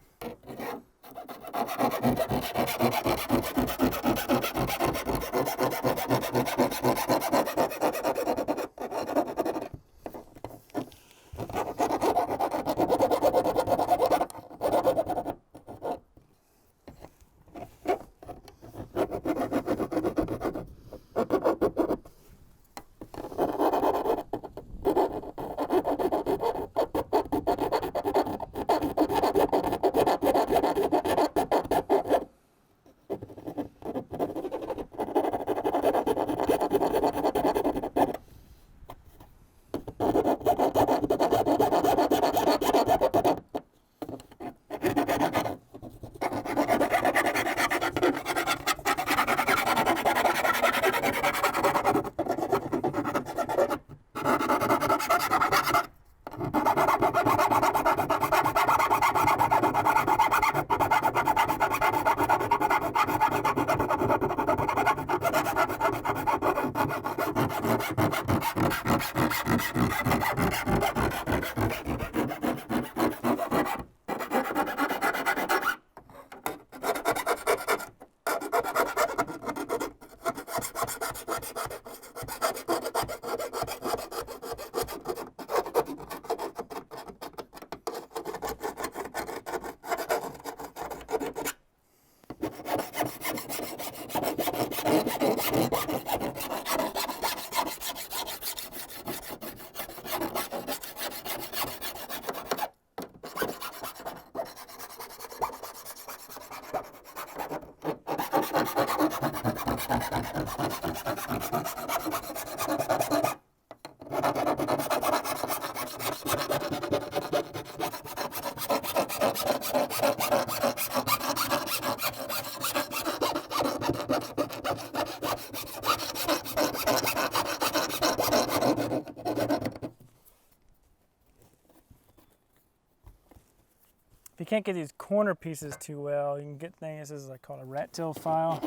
If you can't get these corner pieces too well, you can get things, this is like called a rat tail file.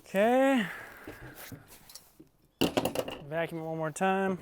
Okay. Vacuum it one more time.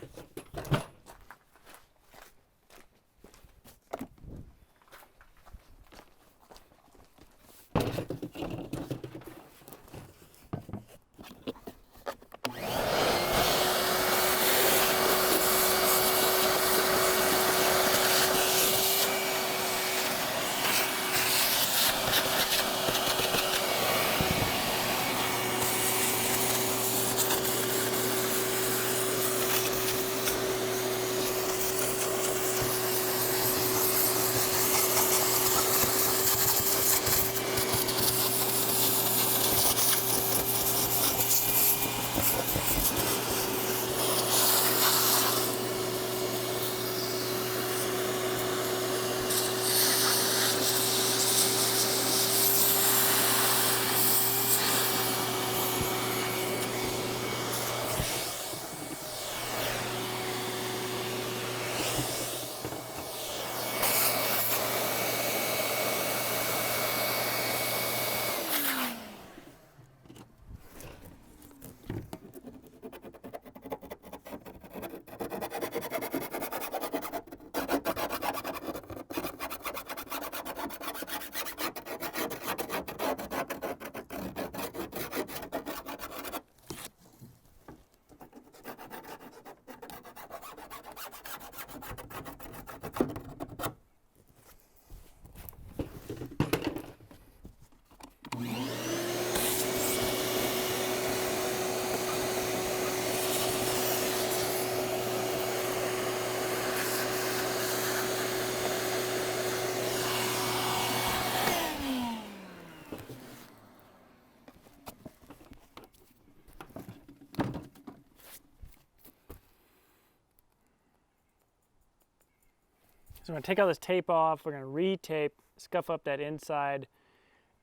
So we're gonna take all this tape off, we're gonna re-tape, scuff up that inside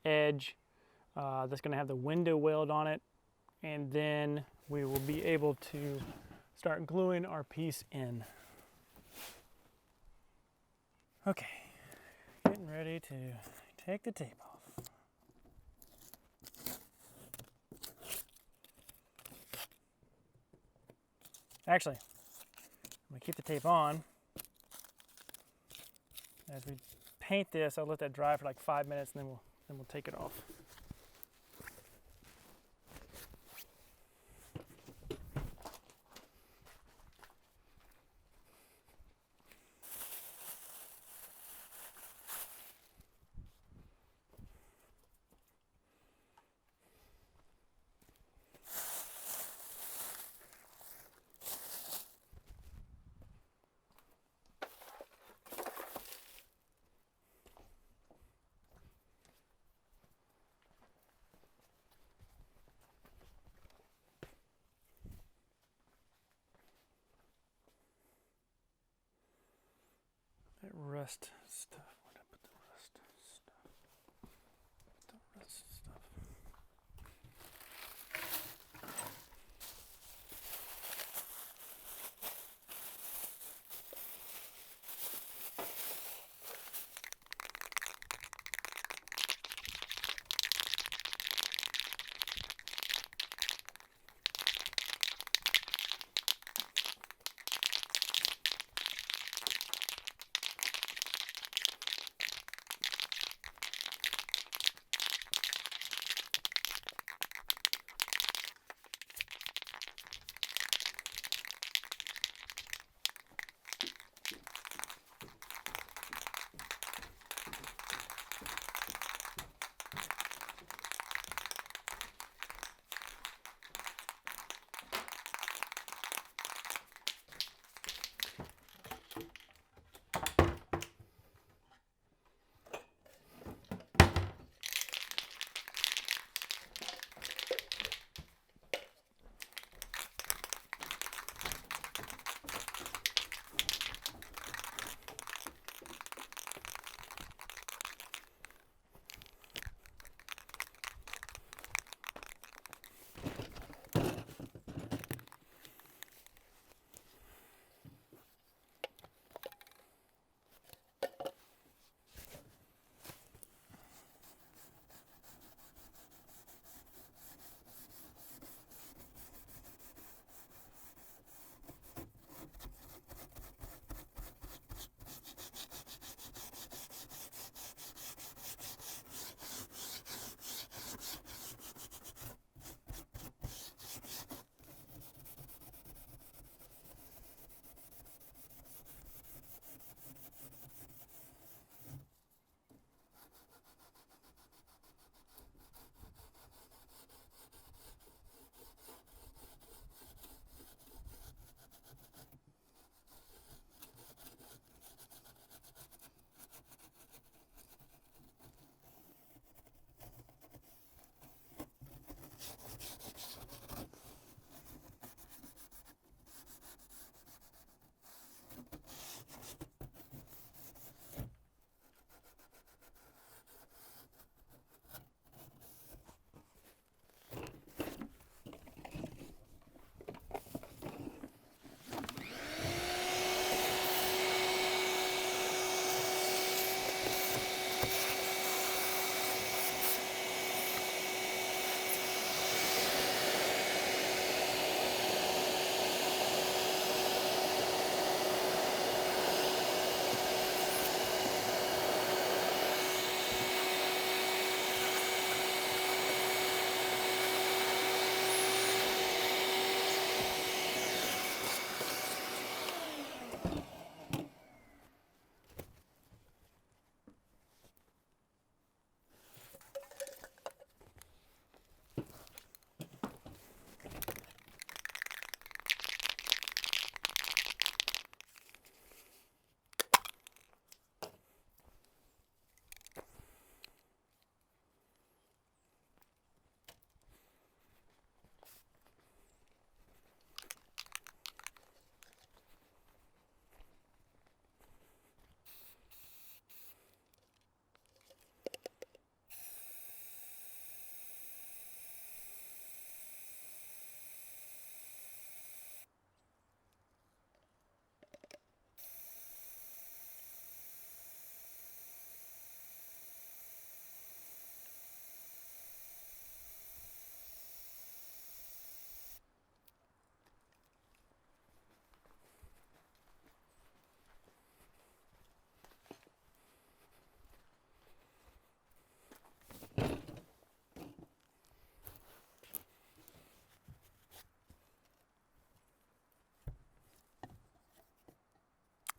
edge that's gonna have the window weld on it, and then we will be able to start gluing our piece in. Okay, getting ready to take the tape off. Actually, I'm gonna keep the tape on. As we paint this, I'll let that dry for like 5 minutes and then we'll take it off. That rust stuff. Where'd I put the rust stuff? The rust stuff.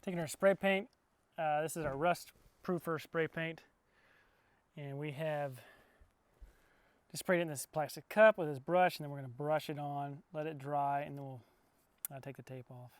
Taking our spray paint. This is our rust proofer spray paint. And we have just sprayed it in this plastic cup with this brush, and then we're going to brush it on, let it dry, and then we'll take the tape off.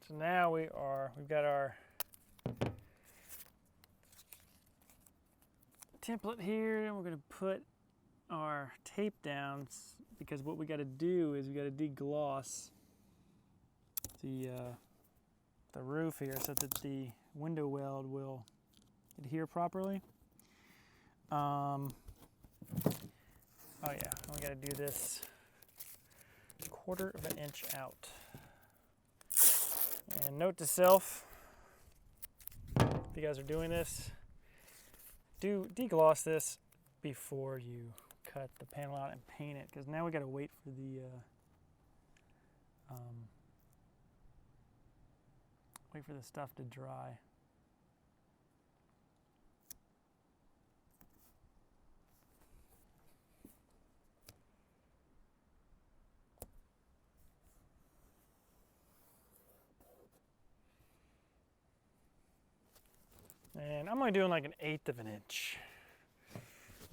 So now we've got our template here, and we're going to put our tape down, because what we got to do is we got to degloss the roof here so that the window weld will adhere properly. Oh yeah, we got to do this 1/4 of an inch out. And note to self, if you guys are doing this, do degloss this before you cut the panel out and paint it, because now we got to wait for the stuff to dry. And I'm only doing like 1/8 of an inch,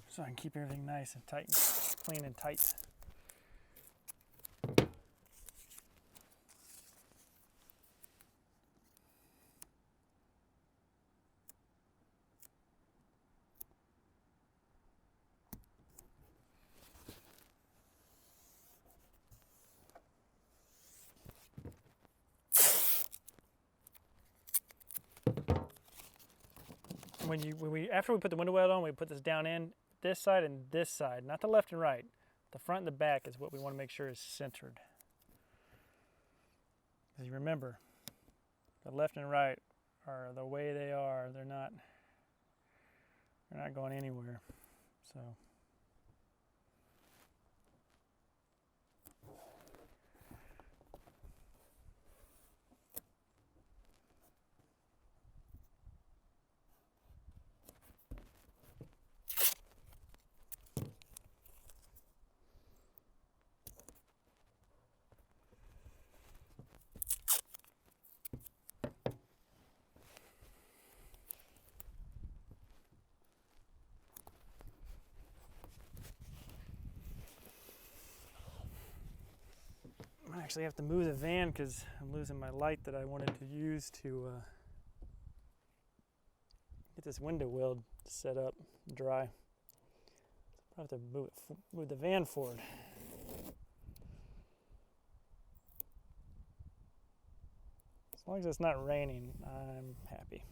so I can keep everything nice and tight, clean and tight. After we put the window weld on, we put this down in this side and this side, not the left and right. The front and the back is what we want to make sure is centered. As you remember, the left and right are the way they are. They're not going anywhere. So I actually have to move the van because I'm losing my light that I wanted to use to get this window weld set up and dry. I have to move the van forward. As long as it's not raining, I'm happy.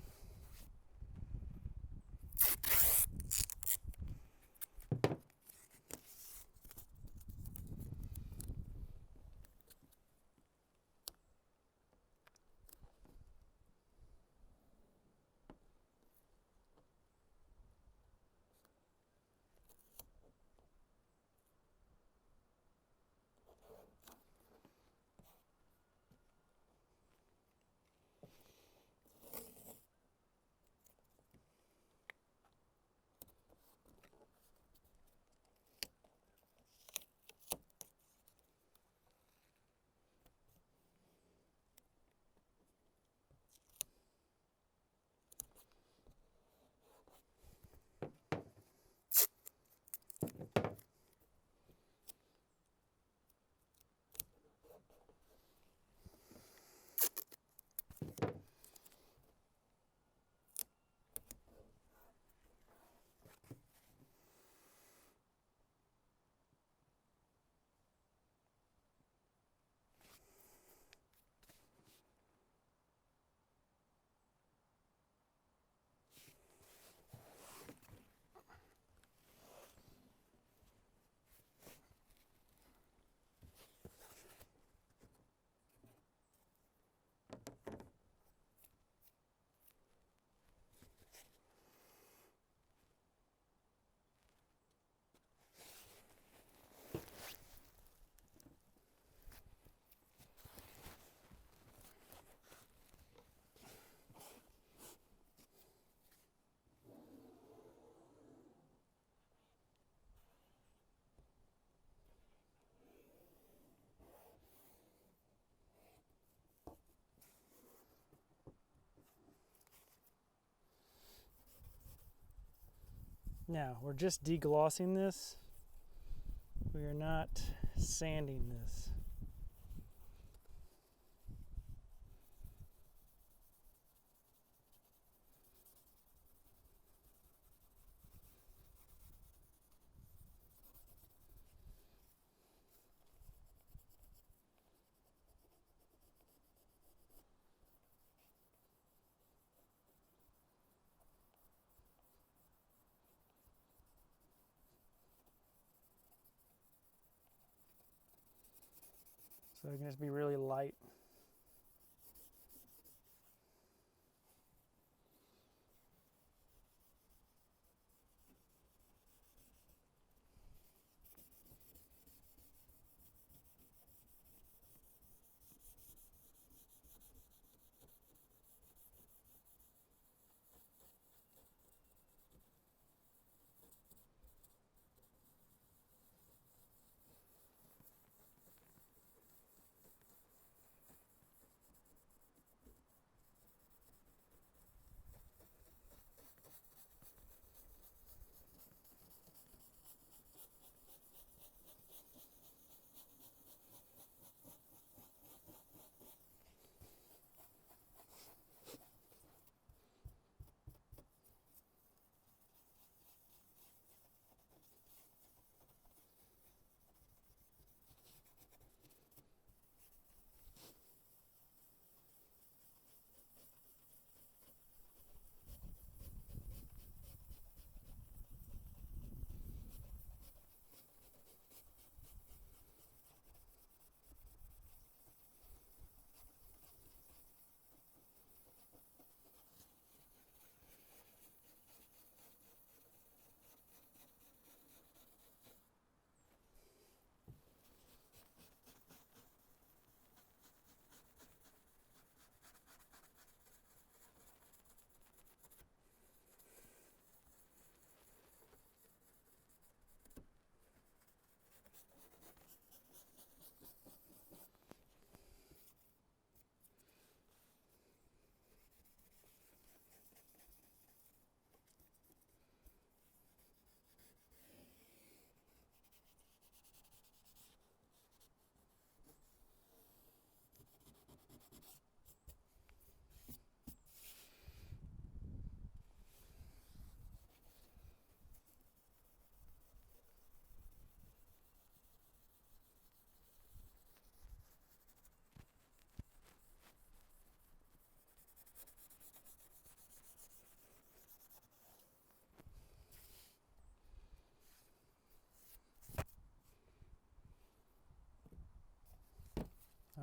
Now, we're just deglossing this. We are not sanding this. So it can just be really light.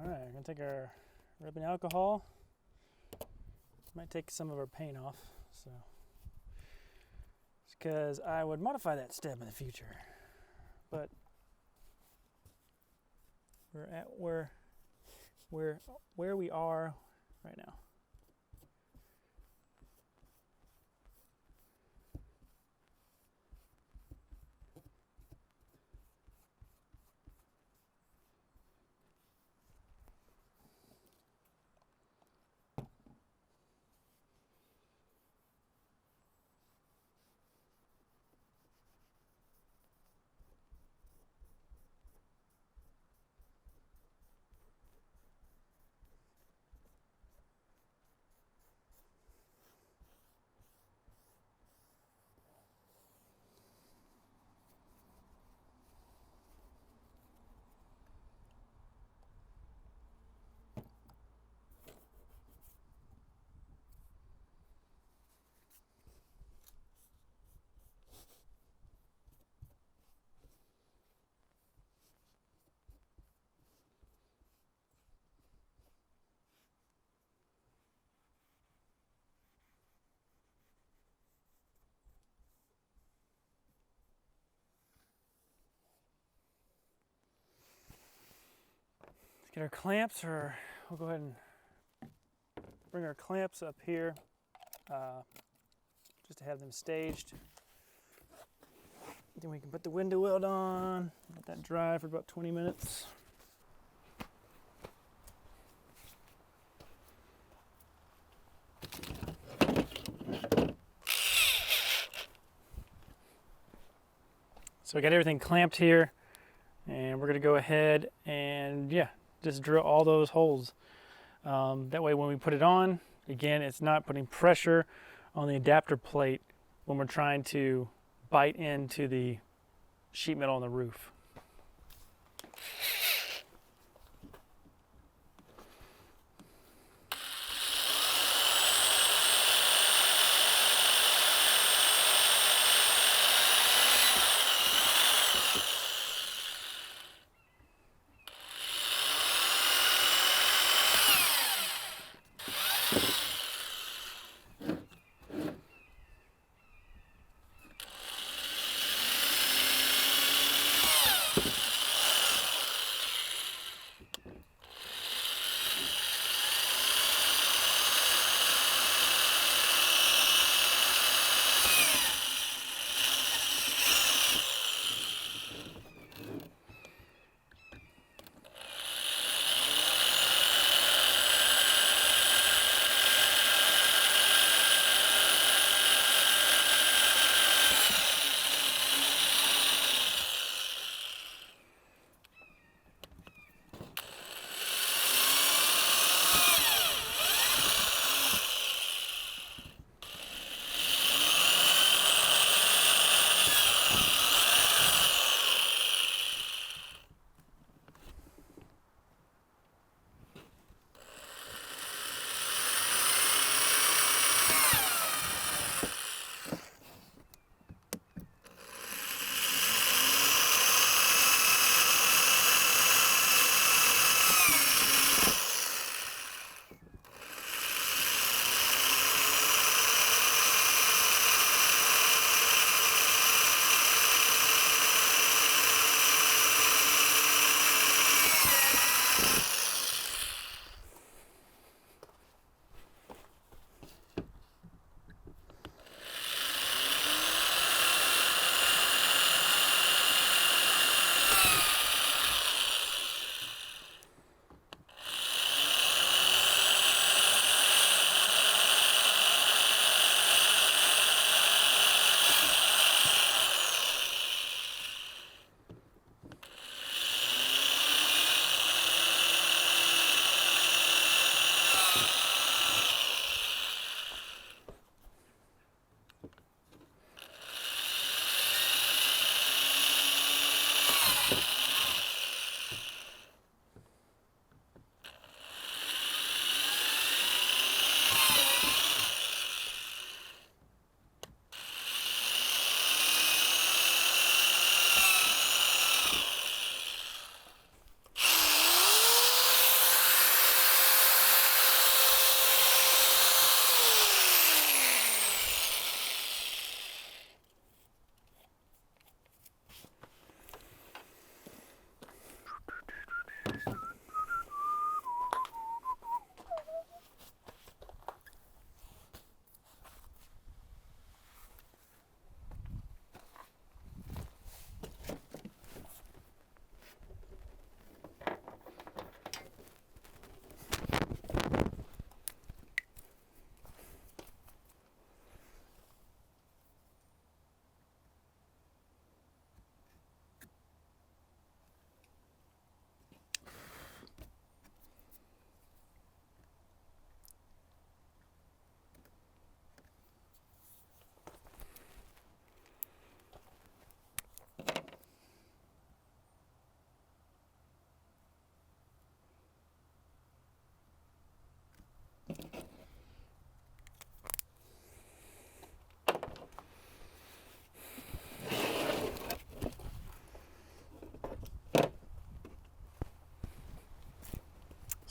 All right, we're gonna take our rubbing alcohol. Might take some of our paint off, so it's because I would modify that step in the future, but we're at where we are right now. Let's get our clamps, or we'll go ahead and bring our clamps up here just to have them staged. Then we can put the window weld on, let that dry for about 20 minutes. So we got everything clamped here, and we're gonna go ahead and just drill all those holes. That way when we put it on, again, it's not putting pressure on the adapter plate when we're trying to bite into the sheet metal on the roof.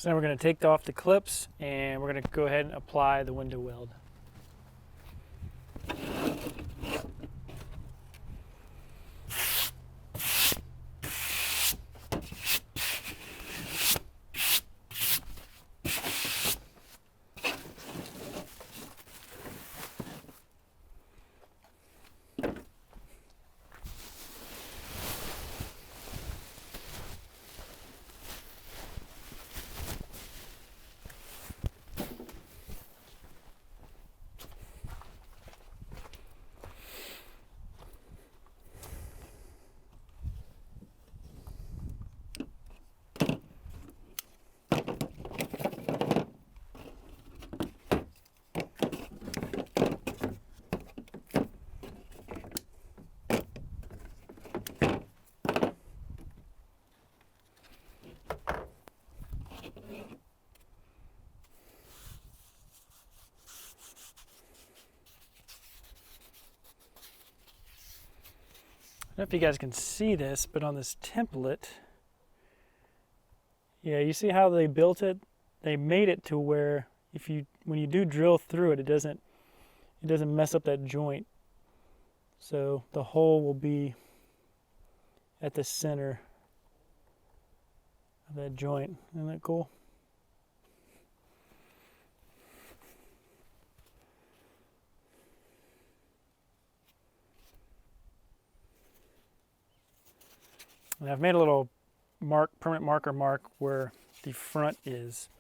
So now we're going to take off the clips and we're going to go ahead and apply the window weld. I don't know if you guys can see this, but on this template, yeah, you see how they built it? They made it to where when you do drill through it, it doesn't mess up that joint. So the hole will be at the center of that joint. Isn't that cool? And I've made a little permanent marker mark where the front is,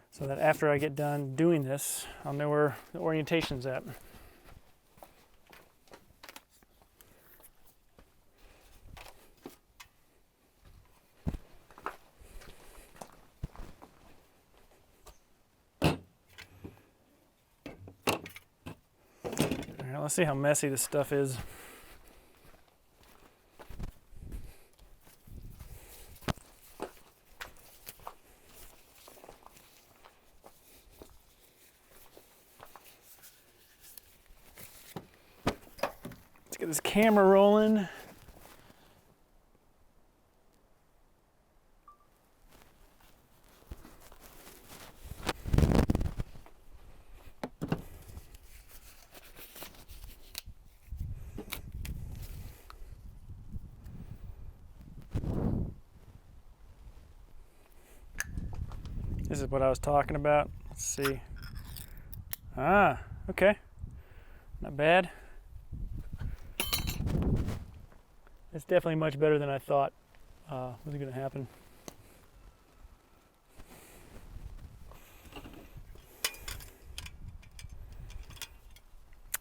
so that after I get done doing this, I'll know where the orientation's at. All right, let's see how messy this stuff is. Get this camera rolling. This is what I was talking about. Let's see. Ah, okay. Not bad. It's definitely much better than I thought was going to happen.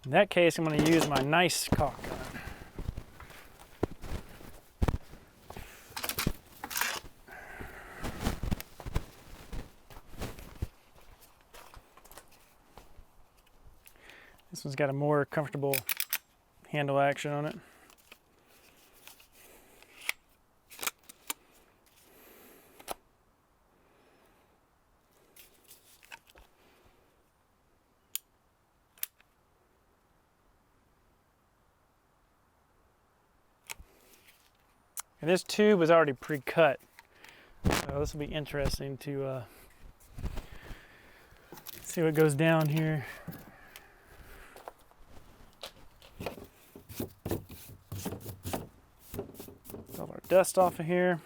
In that case, I'm going to use my nice caulk gun. This one's got a more comfortable handle action on it. And this tube was already pre-cut, so this will be interesting to see what goes down here. Get all our dust off of here.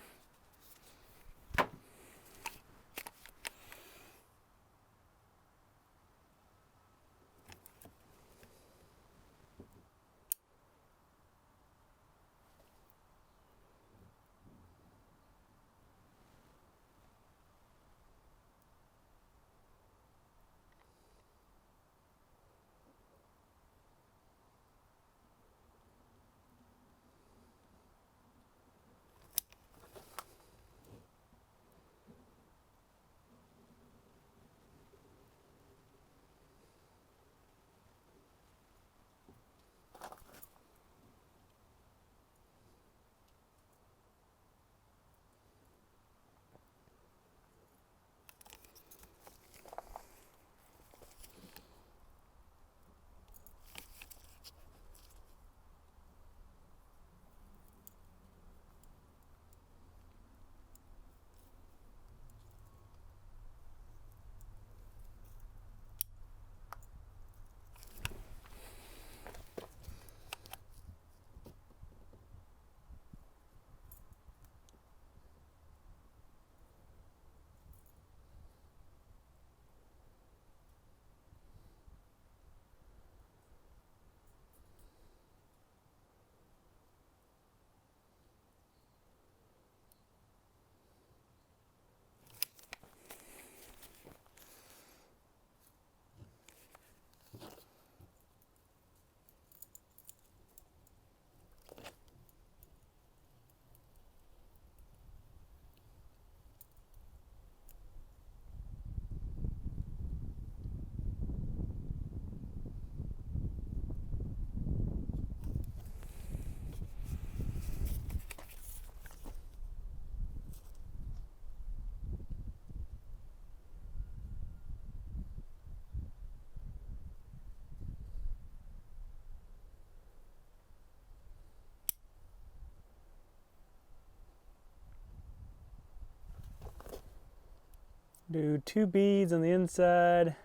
Do 2 beads on the inside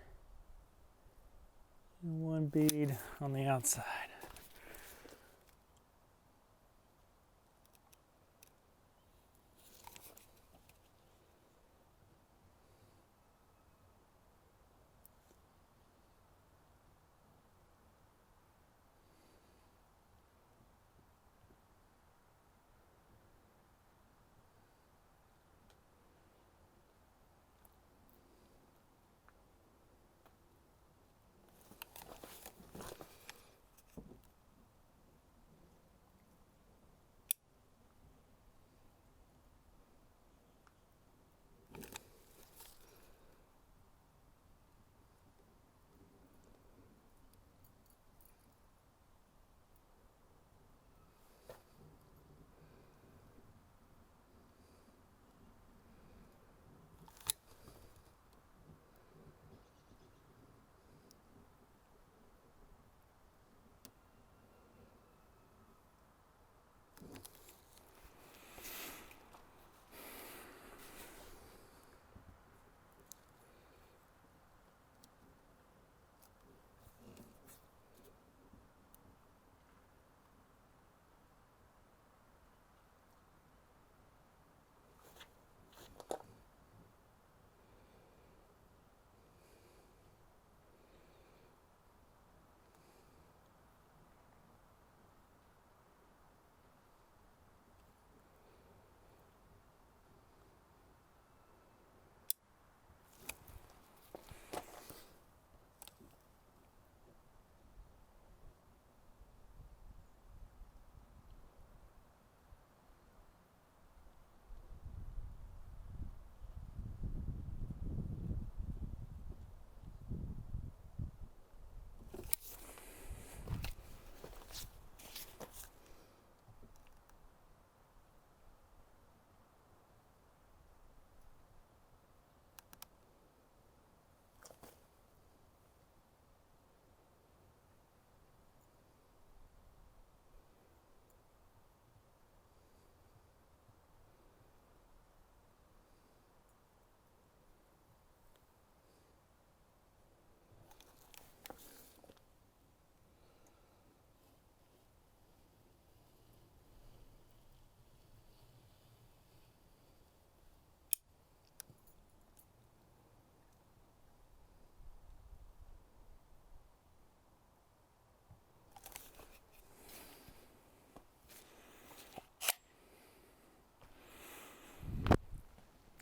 and 1 bead on the outside.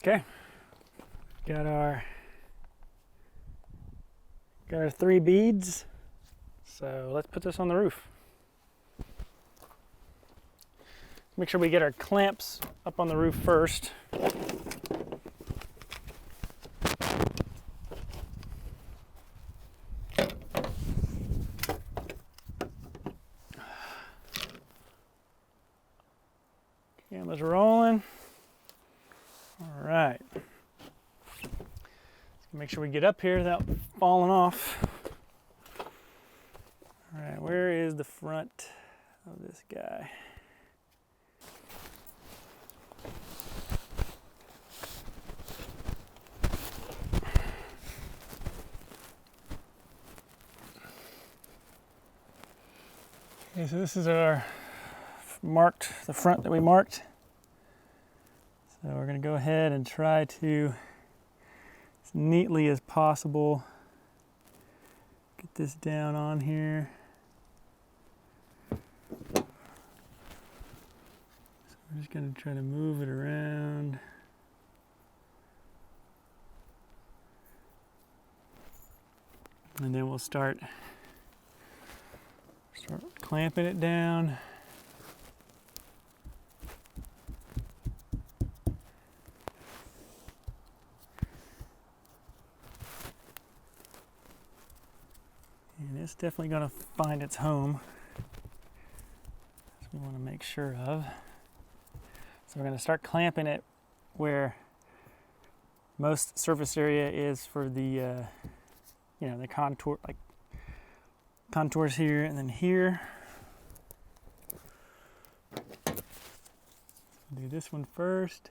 Okay, got our 3 beads. So let's put this on the roof. Make sure we get our clamps up on the roof first. Camera's rolling. All right. Make sure we get up here without falling off. All right, where is the front of this guy? Okay, so this is our the front that we marked. So we're going to go ahead and try to, as neatly as possible, get this down on here. So we're just going to try to move it around. And then we'll start clamping it down. And it's definitely going to find its home. That's what we want to make sure of. So we're going to start clamping it where most surface area is for the, the contour, like contours here and then here. Do this one first.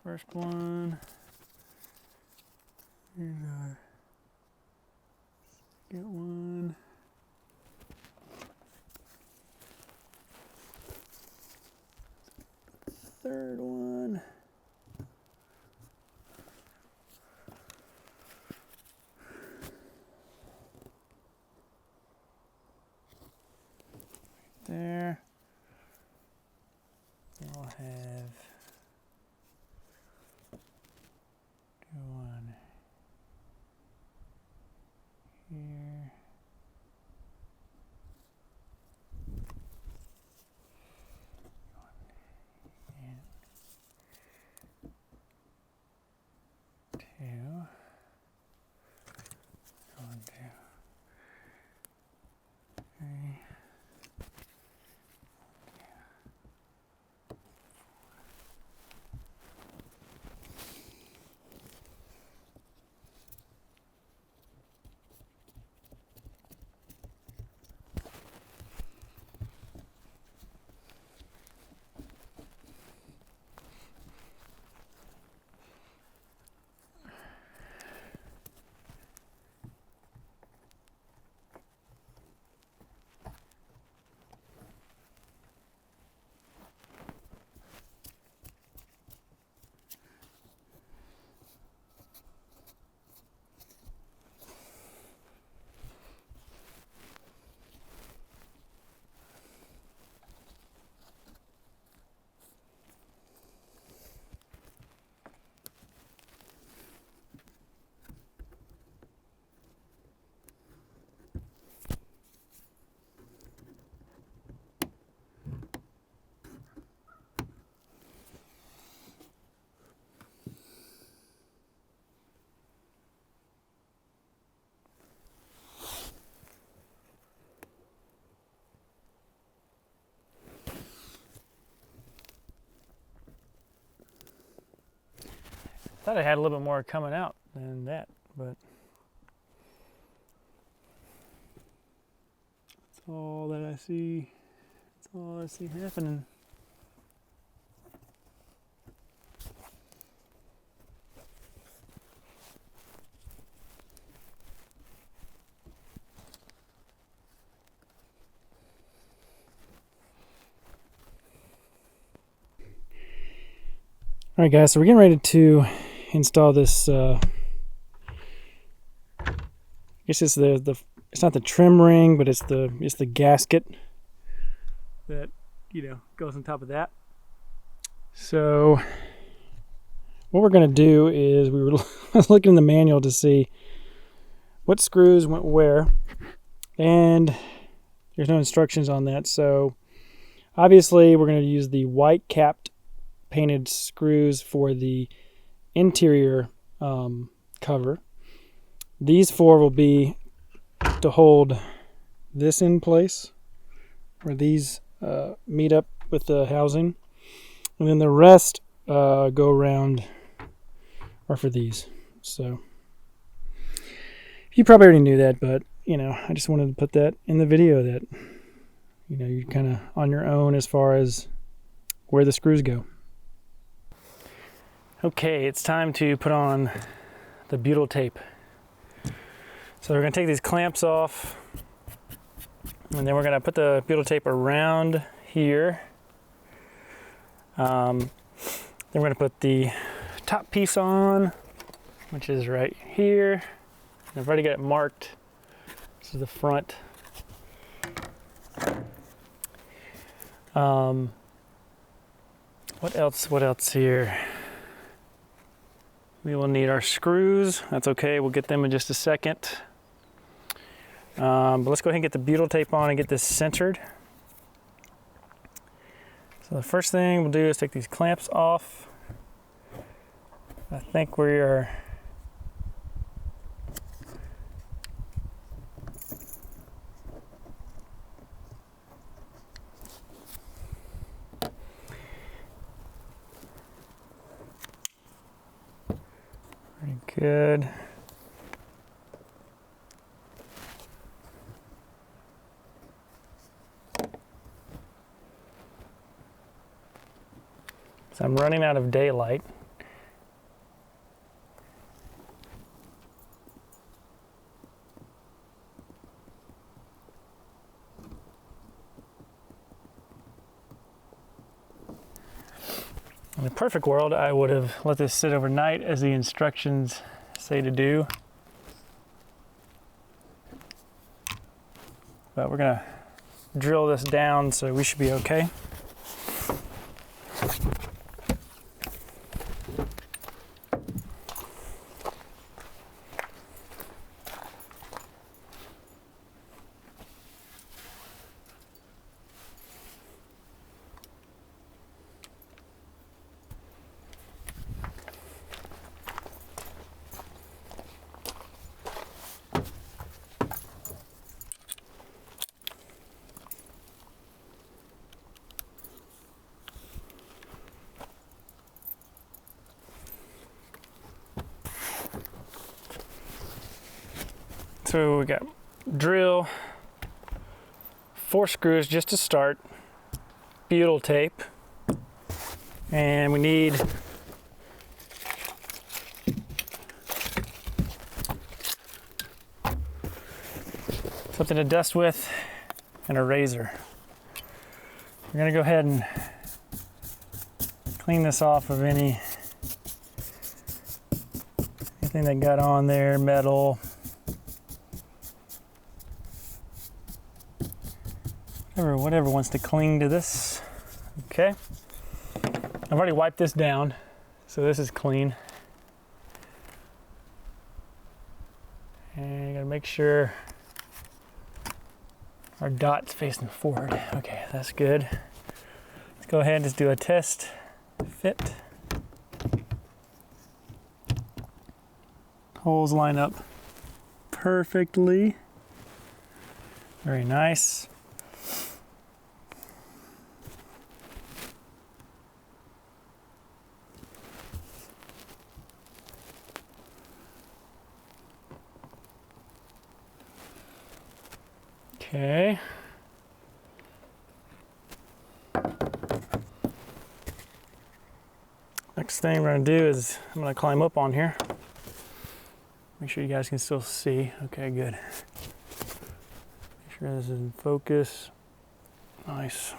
First one. Here's our second one. Third one. There. We'll have one here. Two. One, two, three. I thought I had a little bit more coming out than that, but that's all that I see. That's all I see happening. All right, guys, so we're getting ready to install this. I guess it's it's not the trim ring, but it's the gasket that goes on top of that. So what we're going to do is we were looking in the manual to see what screws went where, and there's no instructions on that. So obviously we're going to use the white capped painted screws for the interior cover. These four will be to hold this in place, where these meet up with the housing, and then the rest go around are for these. So you probably already knew that, but I just wanted to put that in the video that you're kind of on your own as far as where the screws go. Okay, it's time to put on the butyl tape. So we're going to take these clamps off, and then we're going to put the butyl tape around here. Then we're going to put the top piece on, which is right here. I've already got it marked. This is the front. What else here? We will need our screws. That's okay, we'll get them in just a second. But let's go ahead and get the butyl tape on and get this centered. So the first thing we'll do is take these clamps off. I think we are pretty good. So I'm running out of daylight, In a perfect world, I would have let this sit overnight as the instructions say to do. But we're gonna drill this down, so we should be okay. So we got drill, 4 screws just to start, butyl tape, and we need something to dust with and a razor. We're gonna go ahead and clean this off of anything that got on there, metal. Whatever wants to cling to this. Okay. I've already wiped this down, so this is clean. And you gotta make sure our dot's facing forward. Okay, that's good. Let's go ahead and just do a test fit. Holes line up perfectly. Very nice. Okay. Next thing we're gonna do is I'm gonna climb up on here. Make sure you guys can still see. Okay, good. Make sure this is in focus. Nice.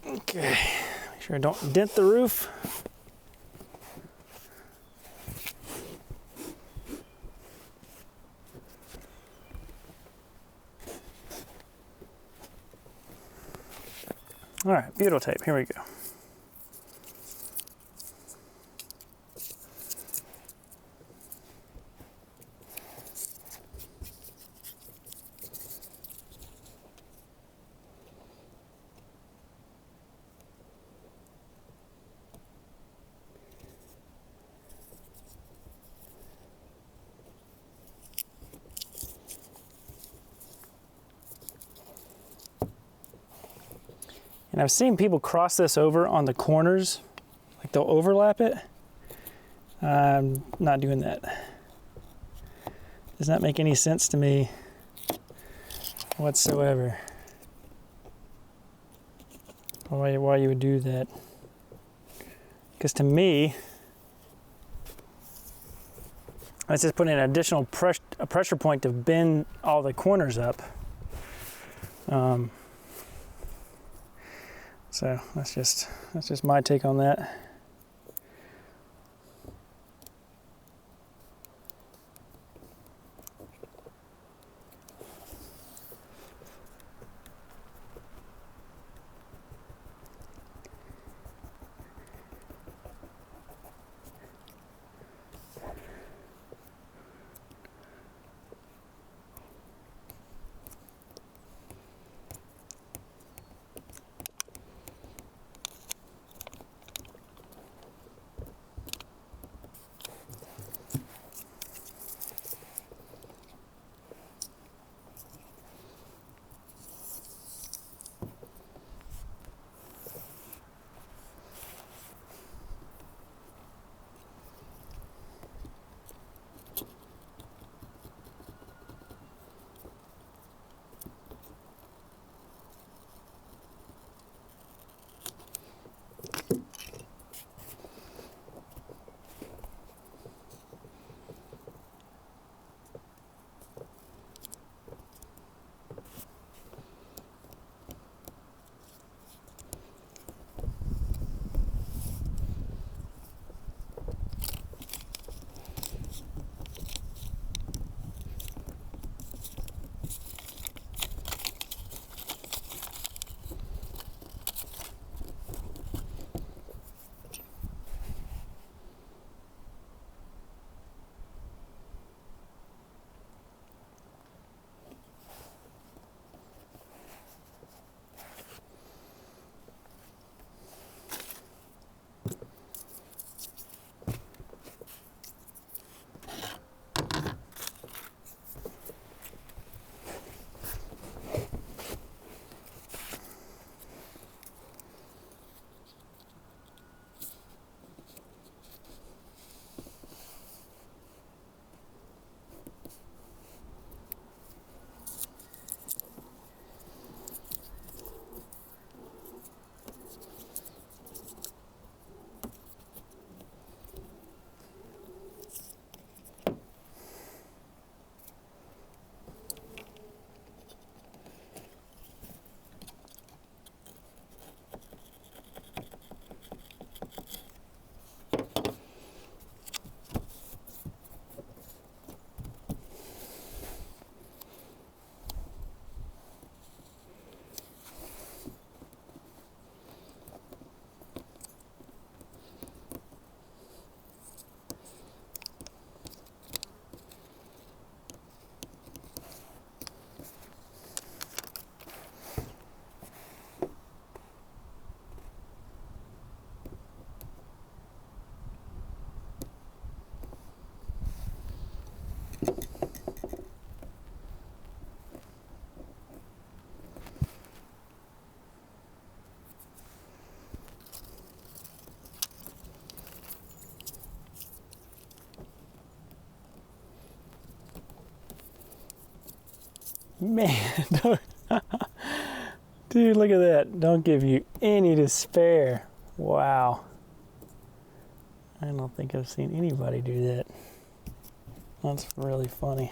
Okay, make sure I don't dent the roof. All right, butyl tape, here we go. And I've seen people cross this over on the corners, like they'll overlap it. I'm not doing that. Does not make any sense to me whatsoever. Why you would do that? Because to me, that's just putting an additional pressure point to bend all the corners up. So that's just my take on that. Man, dude, look at that. Don't give you any despair. Wow. I don't think I've seen anybody do that. That's really funny.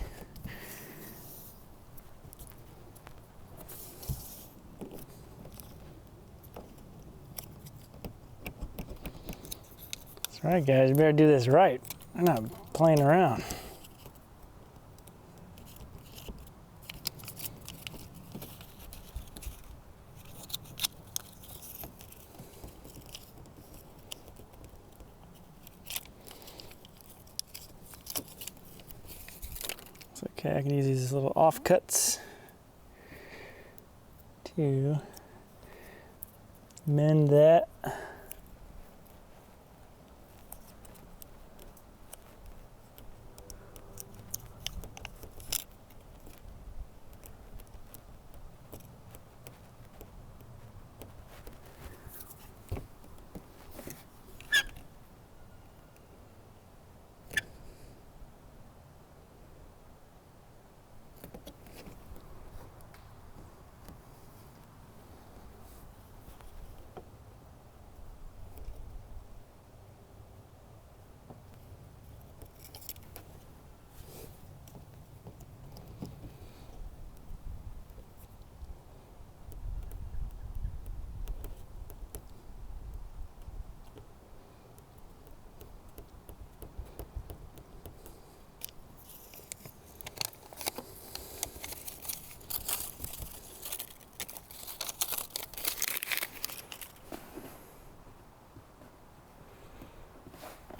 That's right, guys. You better do this right. I'm not playing around. It's okay, I can use these little offcuts to mend that.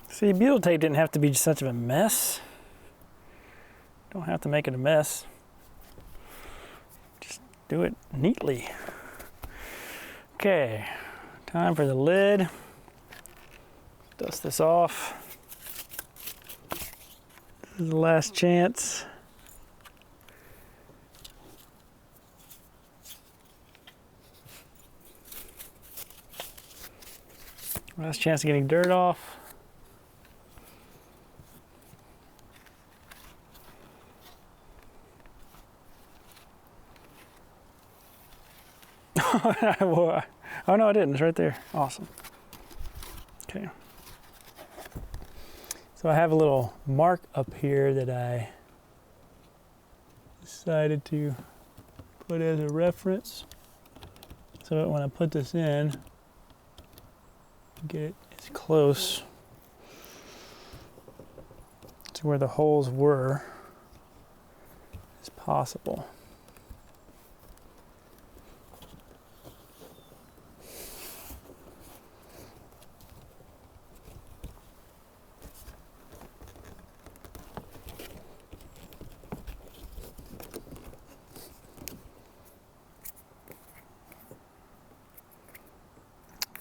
See, butyl tape didn't have to be such of a mess. Don't have to make it a mess. Just do it neatly. Okay, time for the lid. Dust this off. This is the last chance. Last chance of getting dirt off. Oh no, I didn't. It's right there. Awesome. Okay. So I have a little mark up here that I decided to put as a reference, so that when I put this in, get it as close to where the holes were as possible.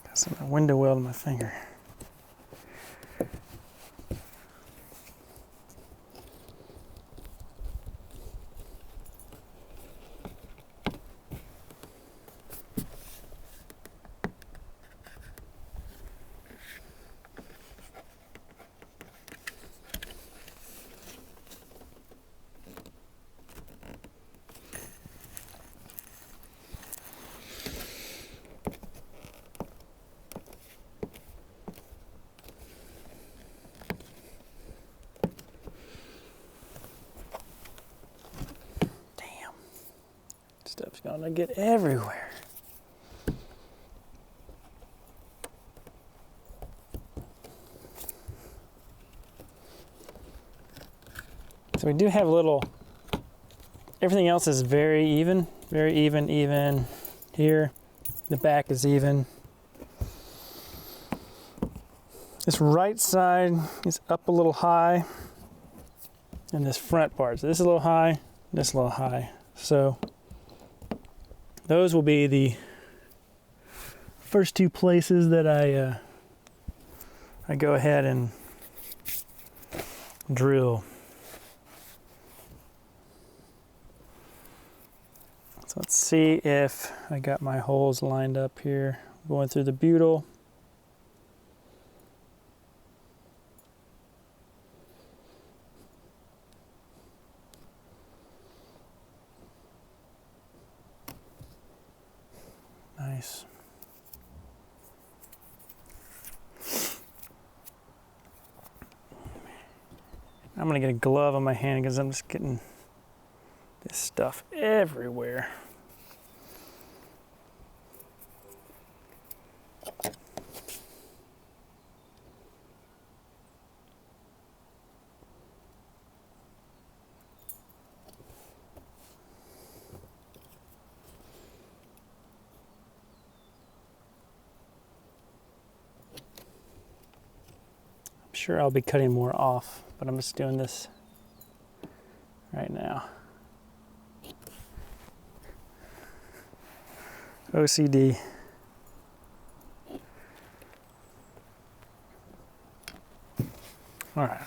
Got some window weld on my finger. Stuff's gonna get everywhere. So we do have a little, everything else is very even here. The back is even. This right side is up a little high, and this front part. So this is a little high, this is a little high. So those will be the first two places that I go ahead and drill. So let's see if I got my holes lined up here. Going through the butyl. nice. I'm gonna get a glove on my hand because I'm just getting this stuff everywhere. I'm sure I'll be cutting more off, but I'm just doing this right now. OCD. All right.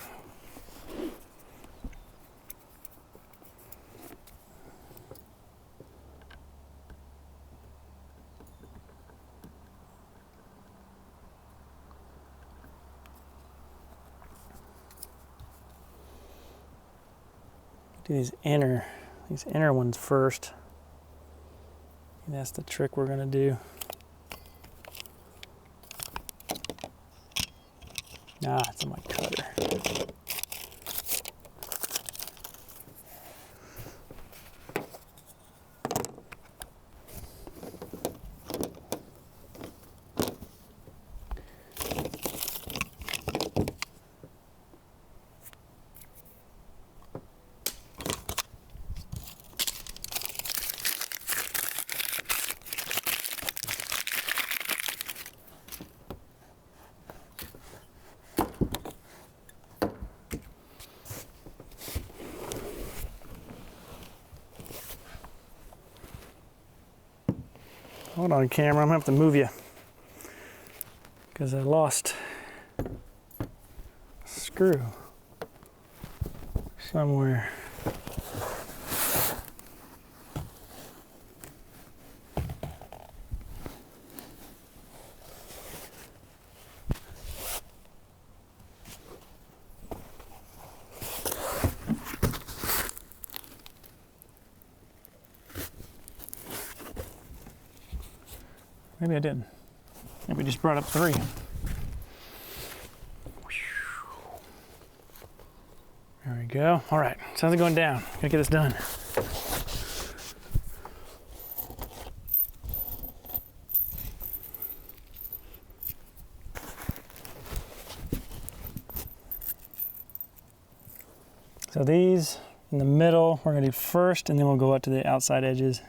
Do these inner ones first. And that's the trick we're gonna do. Ah, it's on my cutter. Hold on, camera, I'm gonna have to move you because I lost a screw somewhere. Maybe I didn't. Maybe I just brought up 3. There we go. All right, sounds like going down. Gotta get this done. So these in the middle, we're gonna do first, and then we'll go up to the outside edges.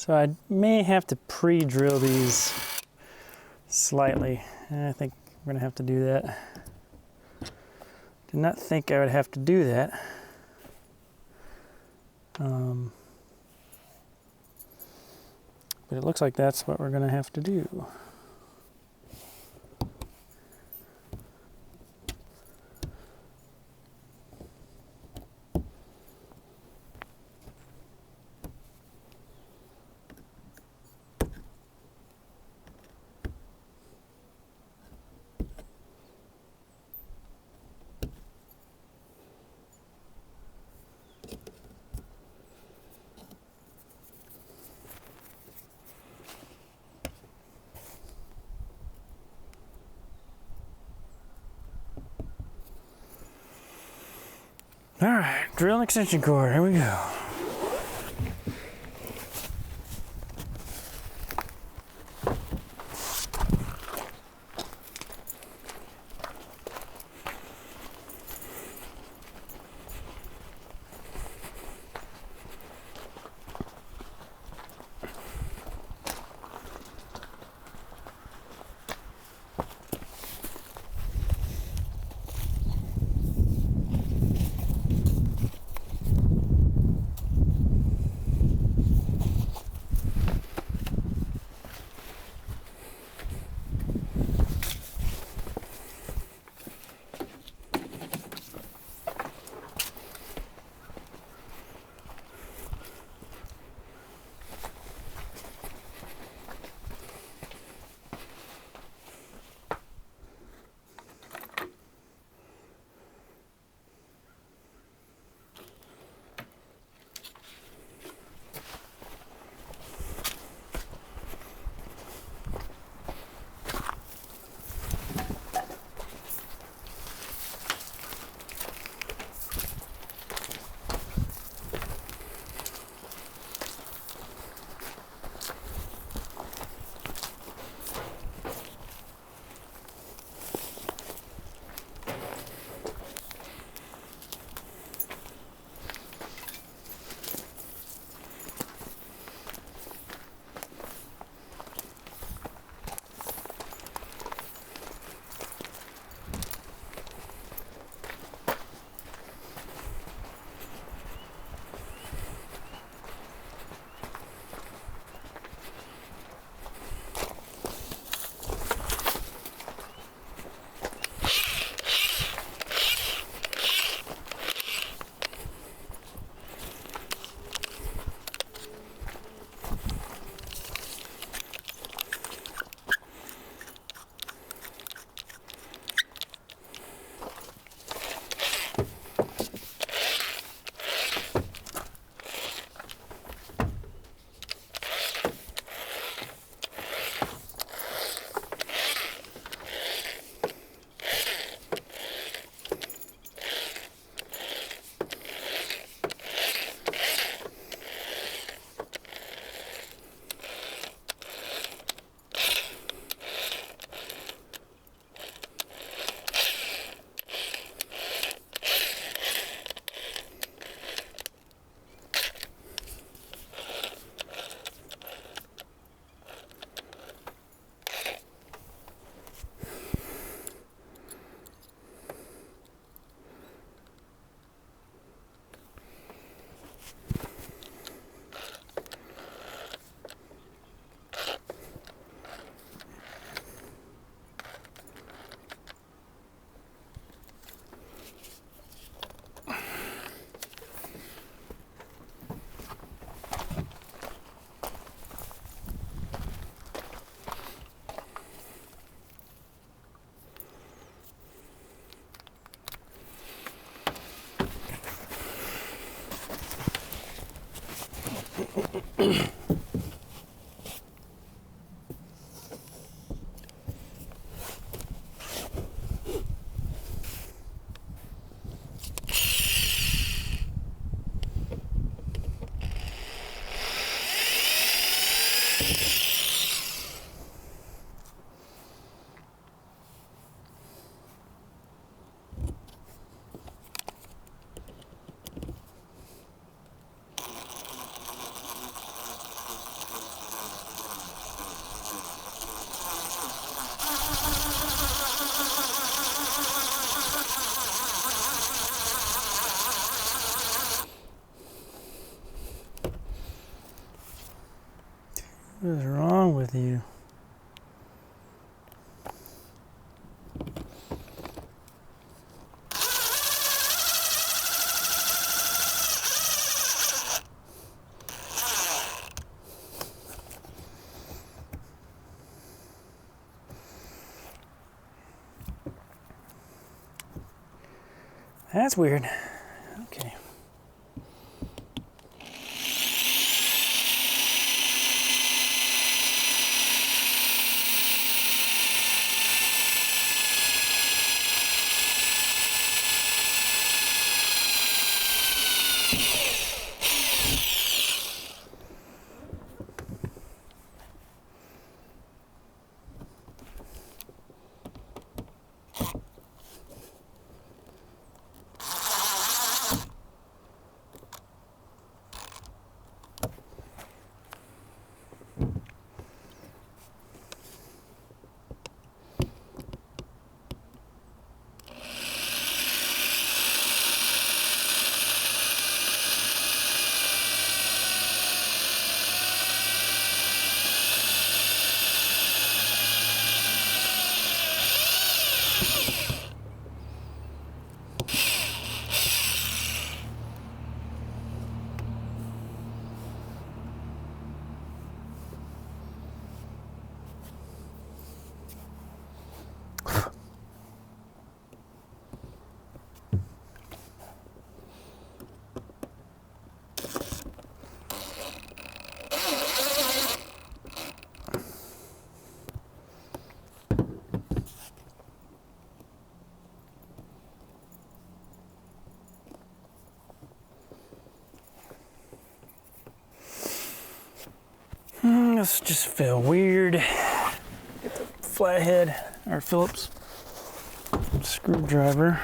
So I may have to pre-drill these slightly. And I think I'm gonna have to do that. Did not think I would have to do that. But it looks like that's what we're gonna have to do. All right, drill and extension cord, here we go. What is wrong with you? That's weird. Okay. This just feel weird. Get the flathead or Phillips screwdriver.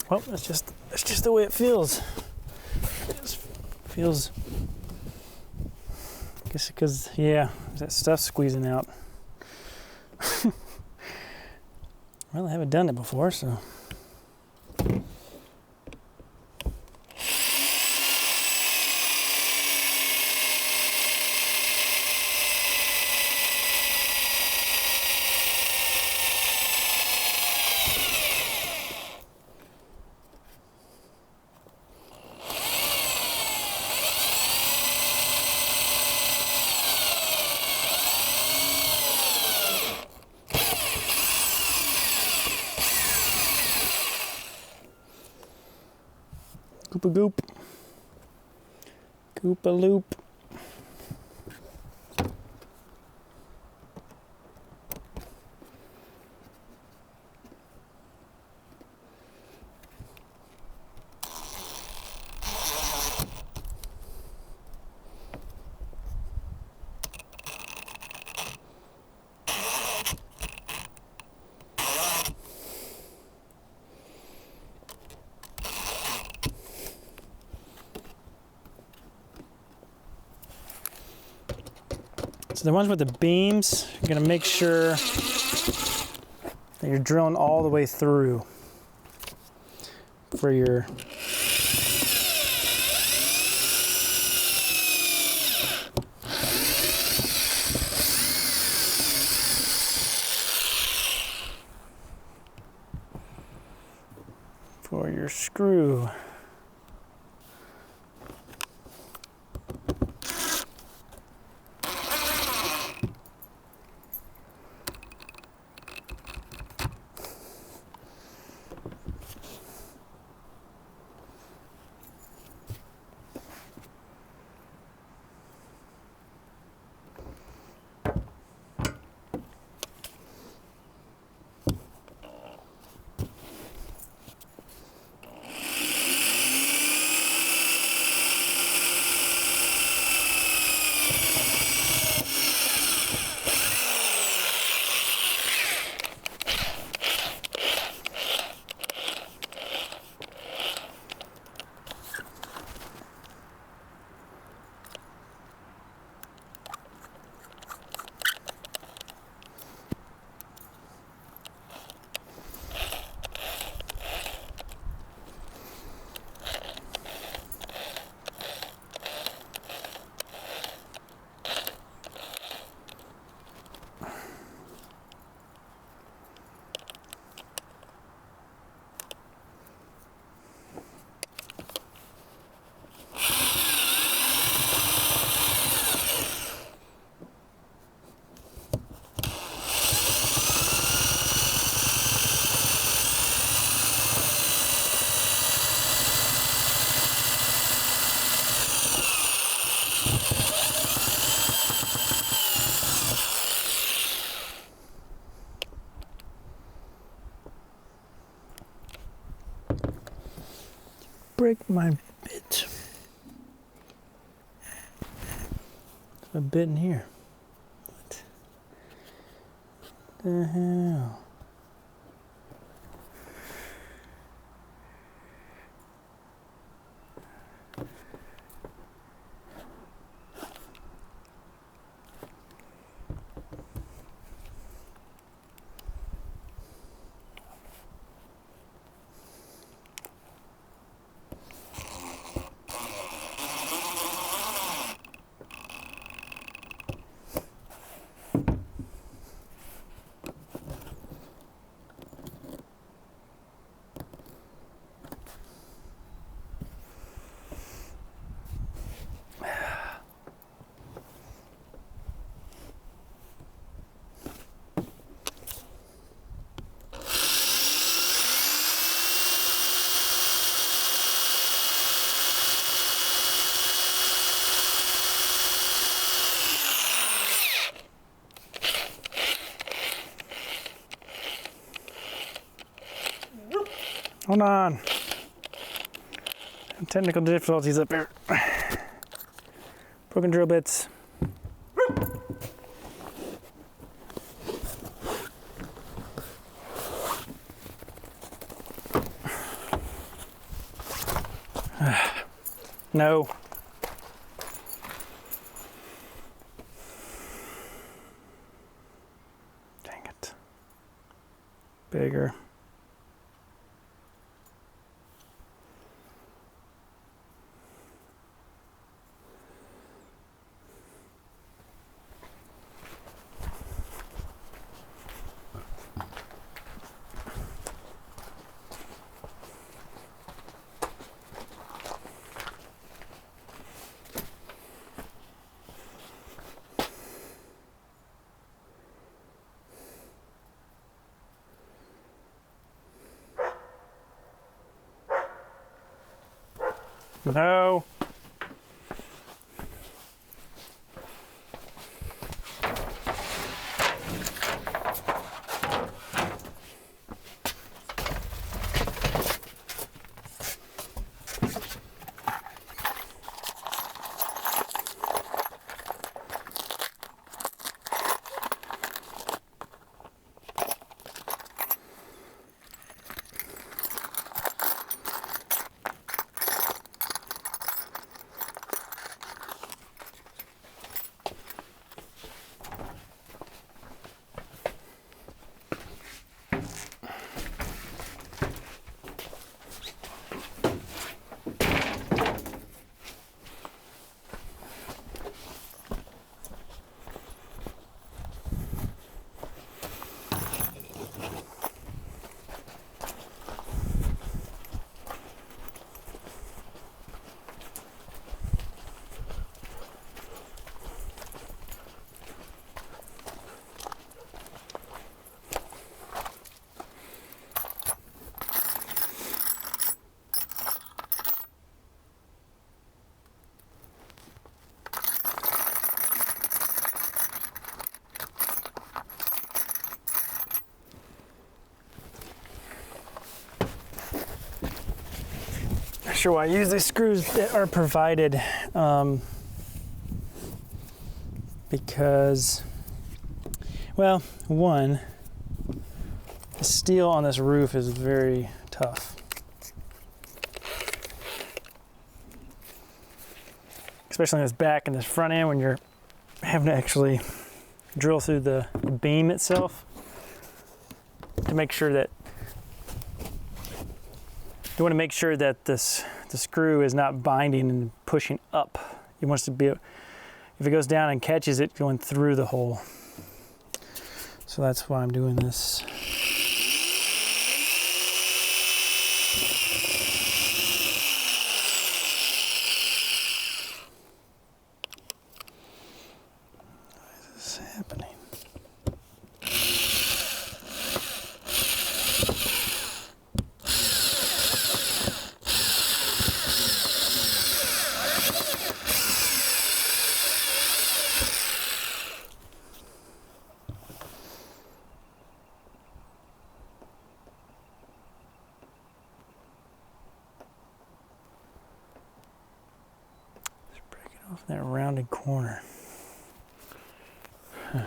Well, that's just the way it feels. It just feels, I guess because, yeah, that stuff's squeezing out. Well, I haven't done it before, so. Goop a goop. Goop a loop. So the ones with the beams, you're gonna make sure that you're drilling all the way through for your screw. break my bit? There's a bit in here. What the hell? Hold on. Technical difficulties up here. Broken drill bits. No. Dang it. Bigger. No. Not sure why I use these screws that are provided because, well, one, the steel on this roof is very tough. Especially on this back and this front end when you're having to actually drill through the beam itself to make sure that you want to make sure that the screw is not binding and pushing up. You want it to be, if it goes down and catches it, going through the hole. So that's why I'm doing this. Why is this happening? That rounded corner. Huh.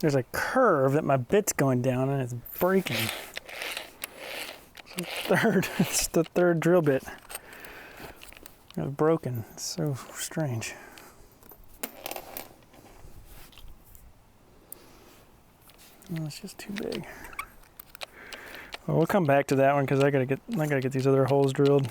There's a curve that my bit's going down and it's breaking. It's the third drill bit. It's broken. It's so strange. Oh, it's just too big. Well, we'll come back to that one because I gotta get these other holes drilled.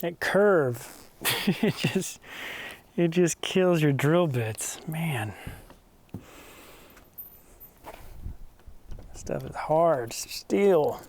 That curve, it just kills your drill bits, man. Stuff is hard, steel.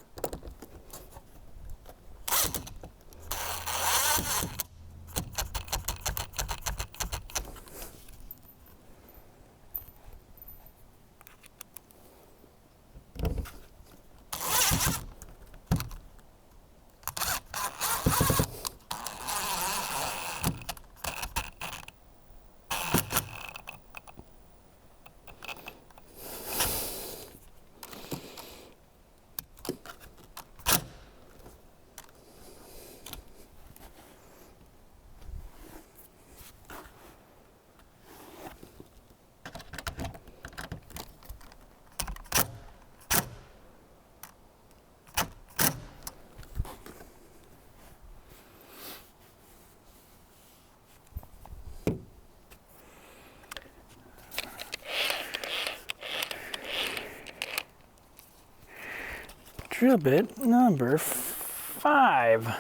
Drill bit number 5.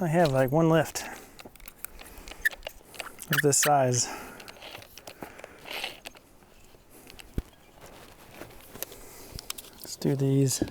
I have like one lift of this size. Let's do these.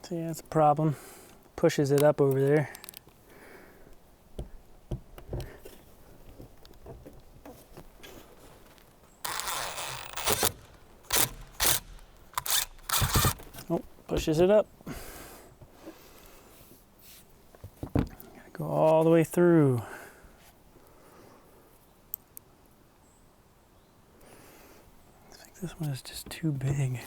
See, that's a problem. Pushes it up over there. Oh, pushes it up. Gotta go all the way through. I think this one is just too big.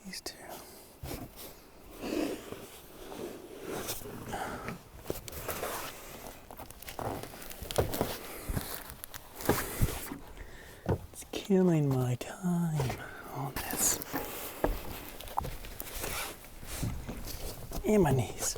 These two. It's killing my time on this. And my knees.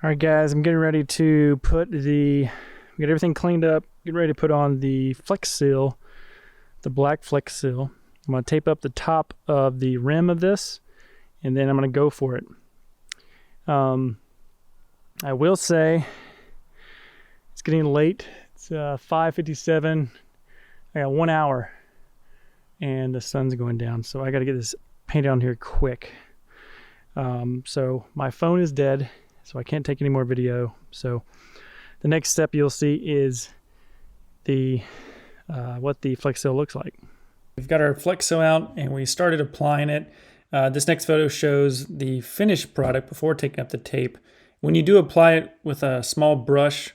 All right, guys, I'm getting ready to put get everything cleaned up, getting ready to put on the flex seal, the black flex seal. I'm going to tape up the top of the rim of this, and then I'm going to go for it. I will say it's getting late. It's 5:57. I got 1 hour, and the sun's going down, so I got to get this painted on here quick. So my phone is dead, so I can't take any more video. So the next step you'll see is what the flex seal looks like. We've got our flex seal out and we started applying it. This next photo shows the finished product before taking up the tape. When you do apply it with a small brush,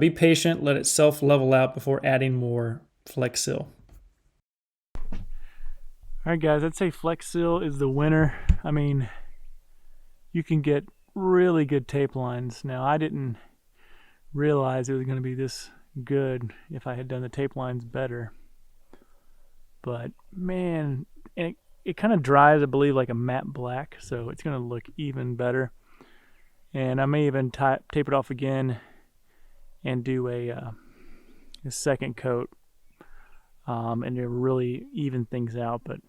be patient, let it self-level out before adding more flex seal. All right, guys, I'd say flex seal is the winner. I mean, you can get really good tape lines. Now, I didn't realize it was going to be this good if I had done the tape lines better. But man, and it kind of dries, I believe, like a matte black, so it's going to look even better. And I may even tape it off again and do a second coat, and to really even things out. But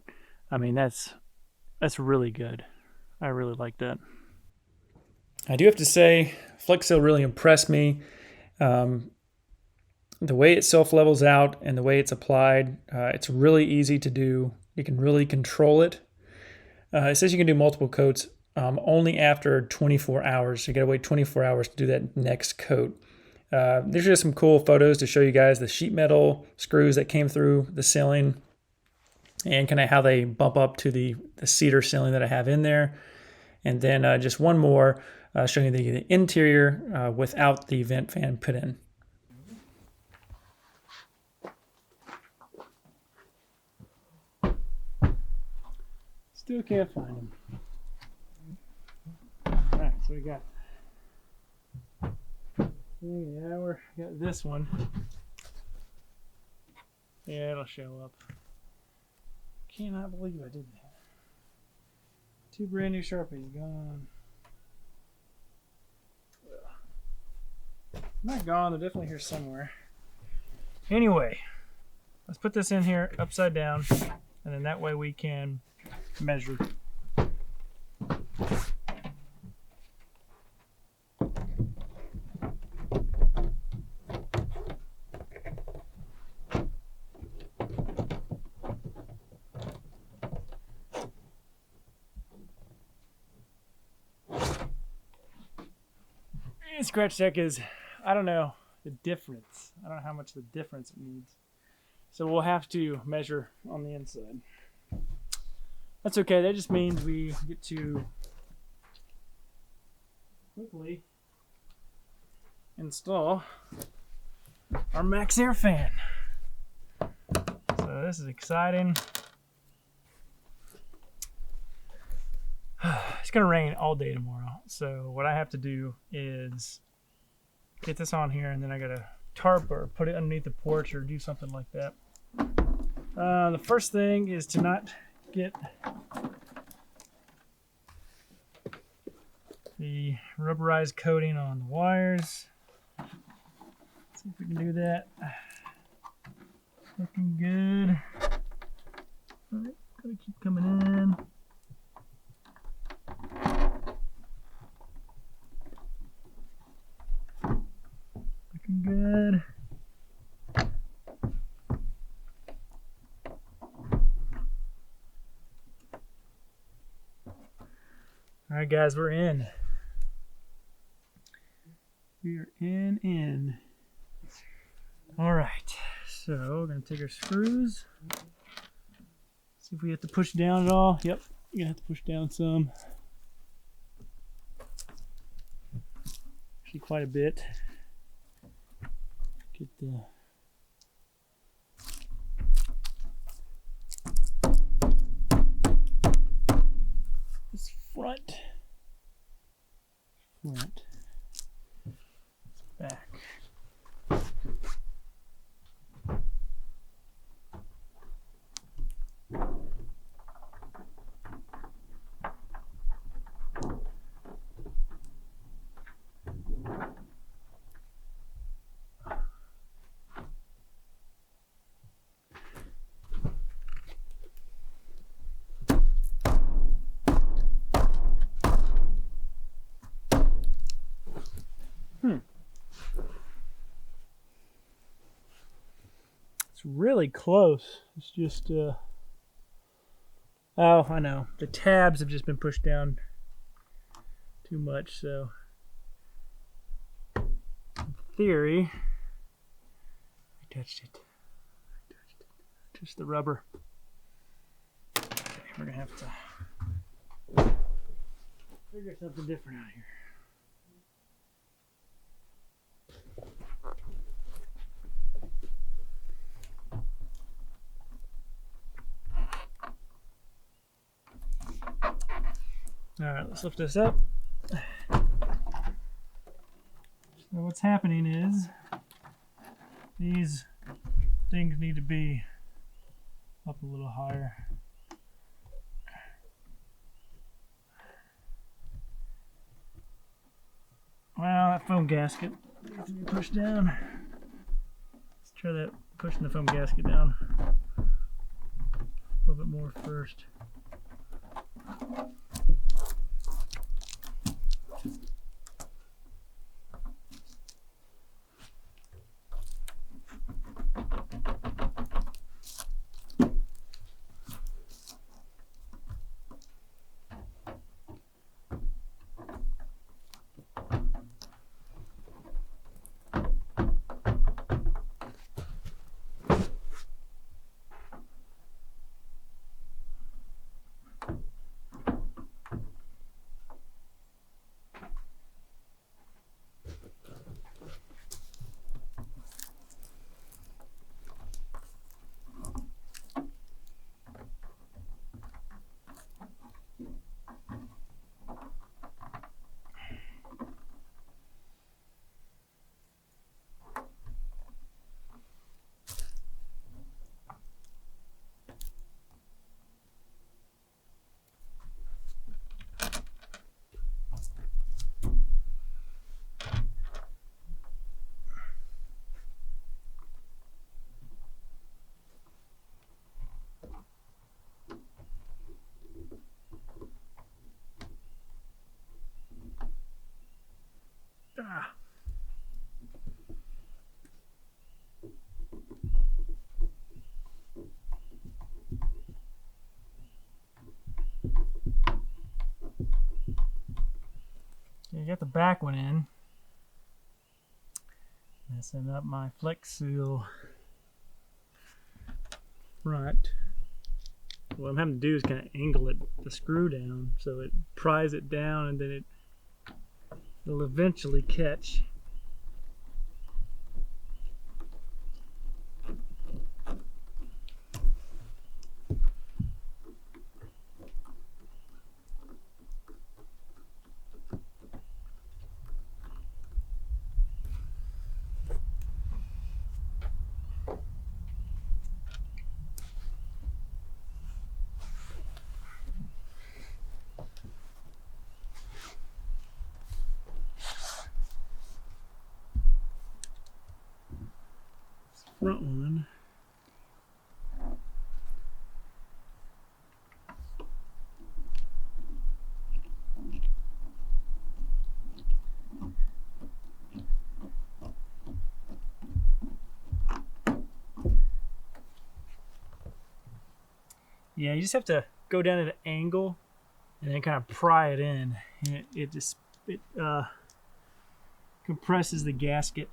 I mean, that's really good. I really like that. I do have to say, flex seal really impressed me. The way it self-levels out and the way it's applied, it's really easy to do. You can really control it. It says you can do multiple coats only after 24 hours. So you gotta wait 24 hours to do that next coat. There's just some cool photos to show you guys the sheet metal screws that came through the ceiling and kind of how they bump up to the cedar ceiling that I have in there. And then just one more showing you the interior without the vent fan put in. Still can't find them. Alright, so we got we got this one. Yeah, it'll show up. Cannot believe I did that. 2 brand new Sharpies gone. Not gone, they're definitely here somewhere. Anyway, let's put this in here upside down, and then that way we can measure. And scratch deck is, I don't know the difference. I don't know how much the difference it needs. So we'll have to measure on the inside. That's okay, that just means we get to quickly install our MaxxAir fan. So this is exciting. It's gonna rain all day tomorrow. So what I have to do is get this on here, and then I gotta tarp or put it underneath the porch or do something like that. The first thing is to not get the rubberized coating on the wires. Let's see if we can do that. Looking good. All right, gotta keep coming in. Looking good. All right, guys, we're in. We are in. All right, so we're gonna take our screws. See if we have to push down at all. Yep, you're gonna have to push down some. Actually, quite a bit. Get the this front, back. really close. It's just, oh, I know. The tabs have just been pushed down too much, so in theory, I touched it. Just the rubber. Okay, we're gonna have to figure something different out here. All right, let's lift this up. So what's happening is these things need to be up a little higher. Well, that foam gasket needs to be pushed down. Let's try that, pushing the foam gasket down a little bit more first. Ah. You got the back one in. Messing up my flex seal front. What I'm having to do is kind of angle it, the screw down, so it pries it down, and then it'll eventually catch. Front one. Yeah, you just have to go down at an angle and then kind of pry it in, and it compresses the gasket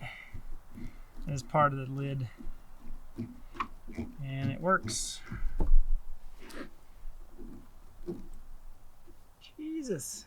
as part of the lid, and it works. Jesus.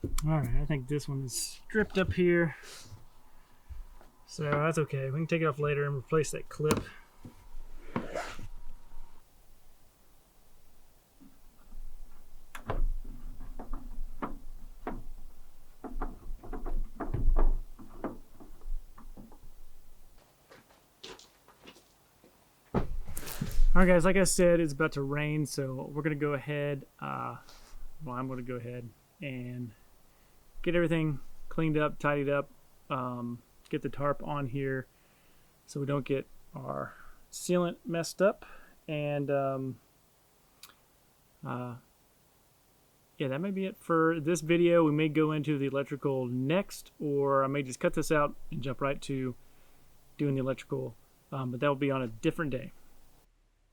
All right, I think this one is stripped up here. So that's okay. We can take it off later and replace that clip. Alright guys, like I said, it's about to rain, so we're going to go ahead, I'm going to go ahead and get everything cleaned up, tidied up, get the tarp on here so we don't get our sealant messed up, and yeah, that may be it for this video. We may go into the electrical next, or I may just cut this out and jump right to doing the electrical, but that will be on a different day.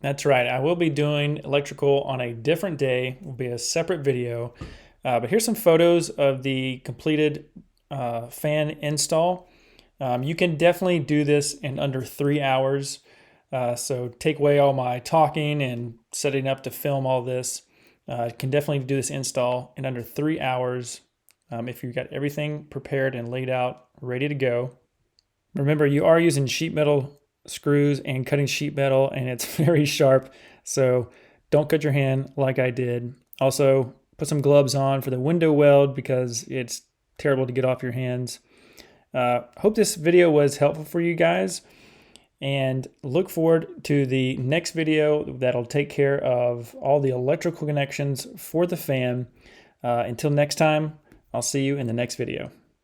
That's right. I will be doing electrical on a different day. It will be a separate video. But here's some photos of the completed fan install. You can definitely do this in under 3 hours. So take away all my talking and setting up to film all this. Can definitely do this install in under 3 hours if you've got everything prepared and laid out, ready to go. Remember, you are using sheet metal screws and cutting sheet metal, and it's very sharp, so don't cut your hand like I did. Also, put some gloves on for the window weld because it's terrible to get off your hands. Hope this video was helpful for you guys, and look forward to the next video that'll take care of all the electrical connections for the fan. Until next time, I'll see you in the next video.